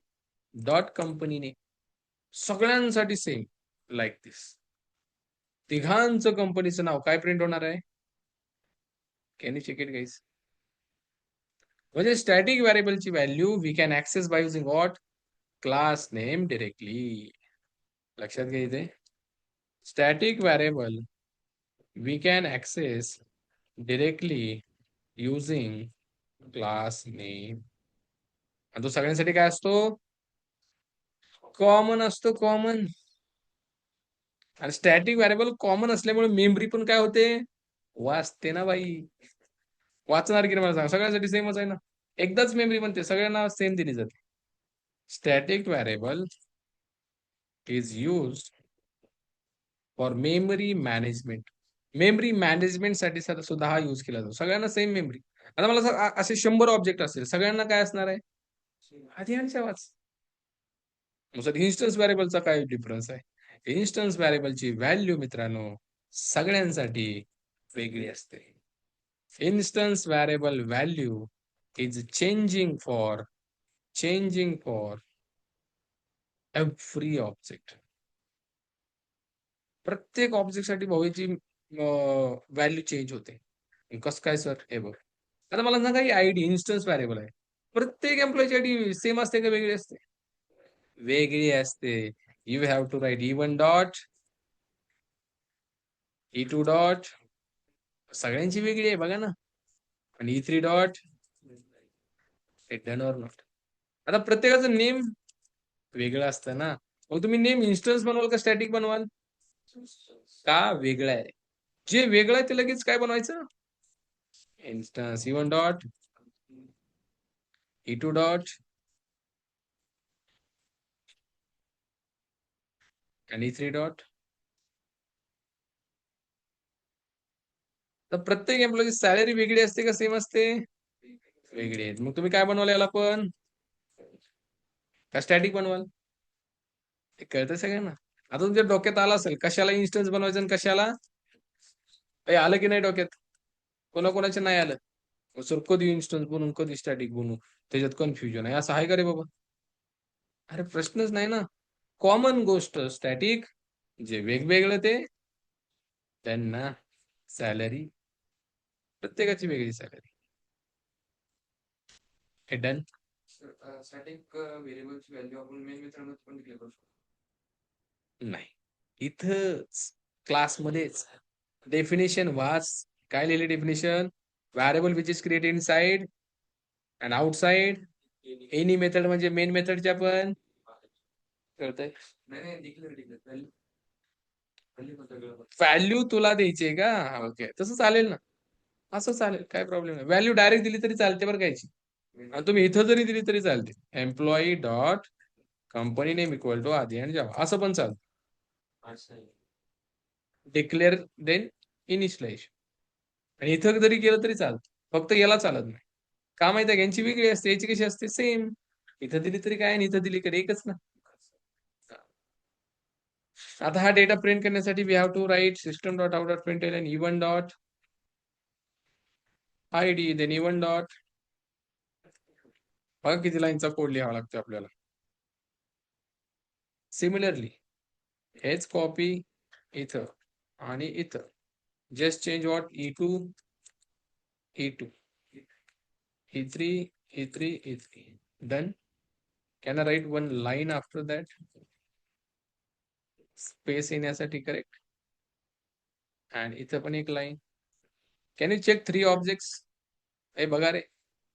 [SPEAKER 1] डॉट कंपनी नेम. सगळ्यांसाठी सेम लाईक दिस. तिघांचं कंपनीचं नाव काय प्रिंट होणार आहे? Can you check it guys? म्हणजे स्टॅटिक व्हेरिएबलची value we can access by using what? Class name directly. लक्षात घ्या इथे static variable we can access directly using class name. आणि तो सगळ्यांसाठी काय असतो? कॉमन असतो. कॉमन. आणि स्टॅटिक व्हेरिएबल कॉमन असल्यामुळे मेमरी पण काय होते? वाचते ना बाई. वाचणार की नाही मला सांगा. सगळ्यांसाठी सेमच आहे ना. एकदाच मेमरी बनते. सगळ्यांना सेम दिली जाते. Static variable is use for memory management. Memory management साठी सुद्धा हा यूज केला जातो. सगळ्यांना सेम मेमरी. आता मला असे 100 ऑब्जेक्ट असतील. सगळ्यांना काय असणार आहे? आधी आणि वाच. सर इन्स्टन्स व्हेरिएबलचा काय डिफरन्स आहे? इन्स्टन्स व्हेरिएबलची व्हॅल्यू मित्रांनो सगळ्यांसाठी वेगळी असते. Instance variable value is changing for every object. प्रत्येक ऑब्जेक्टसाठी भाऊची व्हॅल्यू चेंज होते. कसं काय सर? हे बघ. आता मला सांगा ही आयडी इन्स्टन्स व्हेरिएबल आहे. प्रत्येक एम्प्लॉयची आयडी सेम असते का वेगळी असते? वेगळी असते. You have to write E1 dot E2 dot सगळ्यांची वेगळी आहे बघा ना. आणि E3 dot done or not. आता प्रत्येकाचं नेम वेगळं असतं ना. मग तुम्ही नेम इन्स्टन्स बनवाल का स्टॅटिक बनवाल? का वेगळं आहे? जे वेगळं आहे ते लगेच काय बनवायचं? Instance E1 dot E2 dot आणि E3 डॉट. तर प्रत्येक एम्प्लॉयची सॅलरी वेगळी असते का सेम असते? वेगळी आहे. मग तुम्ही काय बनवाल याला पण? का स्टॅटिक बनवाल? हे कळतं सगळ्यांना. आता तुमच्या डोक्यात आलं असेल कशाला इन्स्टन्स बनवायचं आणि कशाला? हे आलं की नाही डोक्यात? कोणाकोणाच्या नाही आलं? सर कधी इन्स्टन्स बनवून कधी स्टॅटिक बनवू त्याच्यात कन्फ्युजन आहे. असं आहे का रे बाबा? अरे प्रश्नच नाही ना. कॉमन गोष्ट स्टॅटिक. जे वेगवेगळं ते त्यांना सॅलरी प्रत्येकाची वेगळी सॅलरी. हे डन.
[SPEAKER 2] स्टॅटिक व्हेरिएबलची व्हॅल्यू आपण मेन मेथडमध्ये पण डिक्लेअर करू शकतो.
[SPEAKER 1] नाही. इथंच क्लासमध्येच डेफिनेशन वाच. काय लिहिले definition? Variable which is created inside and outside any method म्हणजे मेन मेथडच्या पण कळतंय.
[SPEAKER 2] नाही डिक्लेअर
[SPEAKER 1] व्हॅल्यू तुला द्यायची का? ओके तसं चालेल ना. असं चालेल काय प्रॉब्लेम नाही. व्हॅल्यू डायरेक्ट दिली तरी चालते बरं कायची. आणि तुम्ही इथं जरी दिली तरी चालते. Employee dot company name equal to Aadi आणि जावा असं पण चालतं. Declare then initialization. आणि इथं जरी केलं तरी चालतं. फक्त याला चालत नाही. का माहिती आहे यांची वेगळी असते याची कशी असते? सेम. इथं दिली तरी काय आणि इथं दिली तरी एकच ना. आता हा डेटा प्रिंट करण्यासाठी we have to write system dot out dot println E1 dot ID then E1 dot. बघा किती लाईनचा कोड लिहावा लागतो आपल्याला. सिमिलरली हेच कॉपी इथं आणि इथं just change what E2 E3 E3 done. Can I write one line after that? Space येण्यासाठी करेक्ट. अँड इथं पण एक line. Can you check 3 objects? हे बघा रे,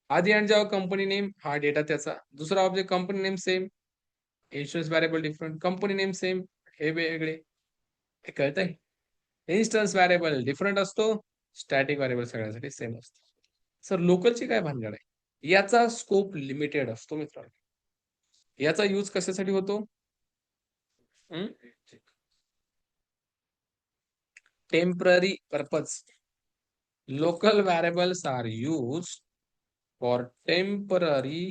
[SPEAKER 1] आधी आणि जेव्हा कंपनी नेम हा डेटा त्याचा, दुसरा object company name same, insurance variable different, company name same, हे वेगळे. हे कळतंय? इन्स्टन्स व्हॅरिएबल डिफरंट असतो, स्टॅटिक व्हॅरिएबल सगळ्यांसाठी सेम असतो. सर लोकलची काय भानगड आहे? याचा स्कोप लिमिटेड असतो मित्रांनो. याचा यूज कशासाठी होतो? Temporary purpose. Local variables are use for temporary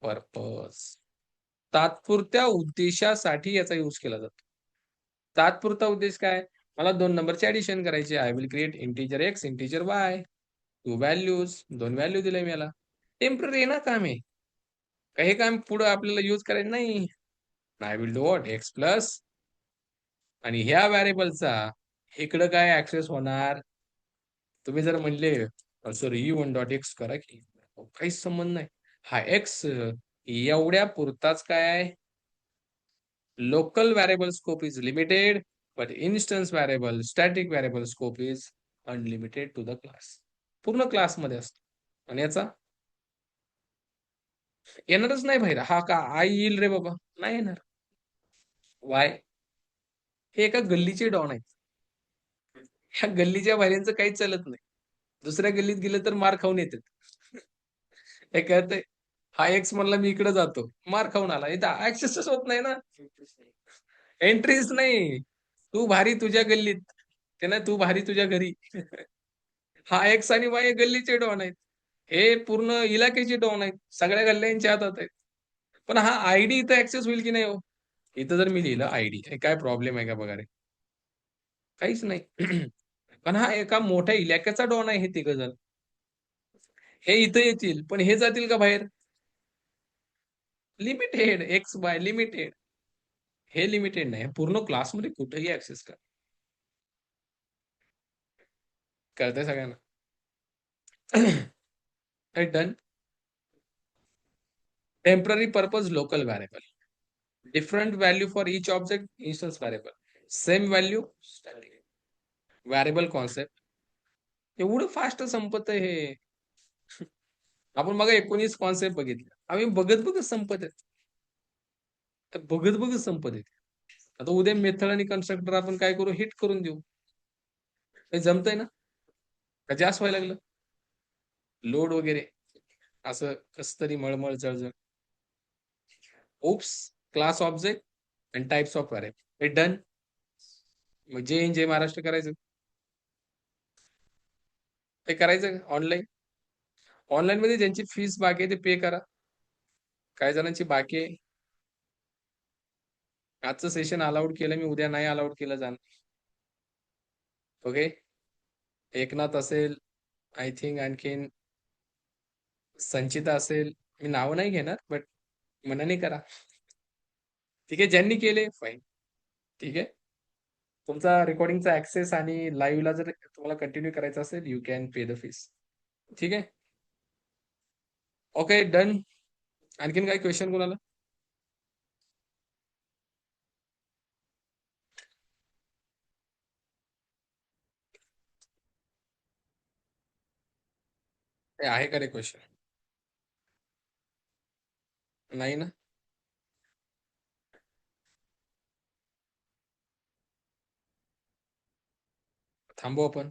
[SPEAKER 1] purpose. तात्पुरत्या उद्देशासाठी याचा यूज केला जातो. तात्पुरता उद्देश काय? मला 2 नंबरचे ऍडिशन करायचे. I will create integer x, integer Y, 2 values, 2 value दिले मी याला. टेम्पररी ना काम आहे. काही काम पुढे आपल्याला यूज करायचं नाही. I will do what? X plus, आणि ह्या व्हॅरिएबलचा इकडं काय ऍक्सेस होणार? तुम्ही जर म्हणले सर E1.x करा की, काहीच संबंध नाही. हा एक्स एवढ्या पुरताच काय आहे? Local variable scope is limited, but instance variable, static variable scope is unlimited to the class. पूर्ण क्लासमध्ये असतो. आणि याचा येणारच नाही बाहेर. हा का आई येईल रे बाबा? नाही येणार. वाय? हे एका गल्लीचे डॉन आहेत. ह्या गल्लीच्या बाहेरचं काहीच चालत नाही. दुसऱ्या गल्लीत गेलं तर मार खाऊन येतात. हे कळतंय? हा एक्स म्हणला मी इकडे जातो, मार खाऊन आला. इथं ऍक्सेसच होत नाही ना, एंट्रीच नाही. तू भारी तुझ्या गल्लीत, ते ना तू भारी तुझ्या घरी. हा एक्स आणि वाय गल्लीचे डॉन आहेत. हे पूर्ण इलाक्याचे डॉन आहेत, सगळ्या गल्ल्यांच्या हातात आहेत. पण हा आयडी इथं ऍक्सेस होईल की नाही हो? इथं जर मी लिहिलं आयडी, काय प्रॉब्लेम आहे का बघा रे? काहीच नाही. पण हा एका मोठ्या इलाक्याचा डॉन आहे. हे तिघ जण हे इथं येतील, पण हे जातील का बाहेर? Limited, x by limited. हे लिमिटेड नाही, पूर्ण क्लासमध्ये कुठेही ऍक्सेस कर. कळतंय सगळ्यांना? Done. Temporary purpose local variable, different value for each object, instance variable, same value, static variable concept. एवढं फास्ट संपत हे. आपण मग 19 कॉन्सेप्ट बघितले. आम्ही बघत बघत संपत आहेत. बघत बघत संपत आहेत. आता उद्या मेथड आणि कन्स्ट्रक्टर आपण काय करू? हिट करून देऊ. हे जमतंय ना? का जास्त व्हायला लागलं? लोड वगैरे असं कस तरी मळमळ जळजळ. ओप्स, क्लास ऑब्जेक्ट आणि टाइप्स ऑफ व्हॅरिएबल. हे डन. मग जे इन जय महाराष्ट्र करायचं. हे करायचं ऑनलाईन. ऑनलाईन मध्ये ज्यांची फीस बाकी आहे ते पे करा. काही जणांची बाकी आहे. आजचं सेशन अलाउड केलं मी, उद्या नाही अलाउड केलं जाणार. ओके. एकनाथ असेल, आय थिंक आणखीन संचिता असेल. मी नाव नाही घेणार, बट मनाने करा. ठीक आहे. ज्यांनी केले फाईन. ठीक आहे. तुमचा रेकॉर्डिंगचा ऍक्सेस आणि लाईव्हला जर तुम्हाला कंटिन्यू करायचं असेल, you can pay the fees. ठीक आहे. Okay done. आणखीन काही क्वेश्चन कोणाला? आहे का रे क्वेश्चन? नाही ना? थांबू आपण.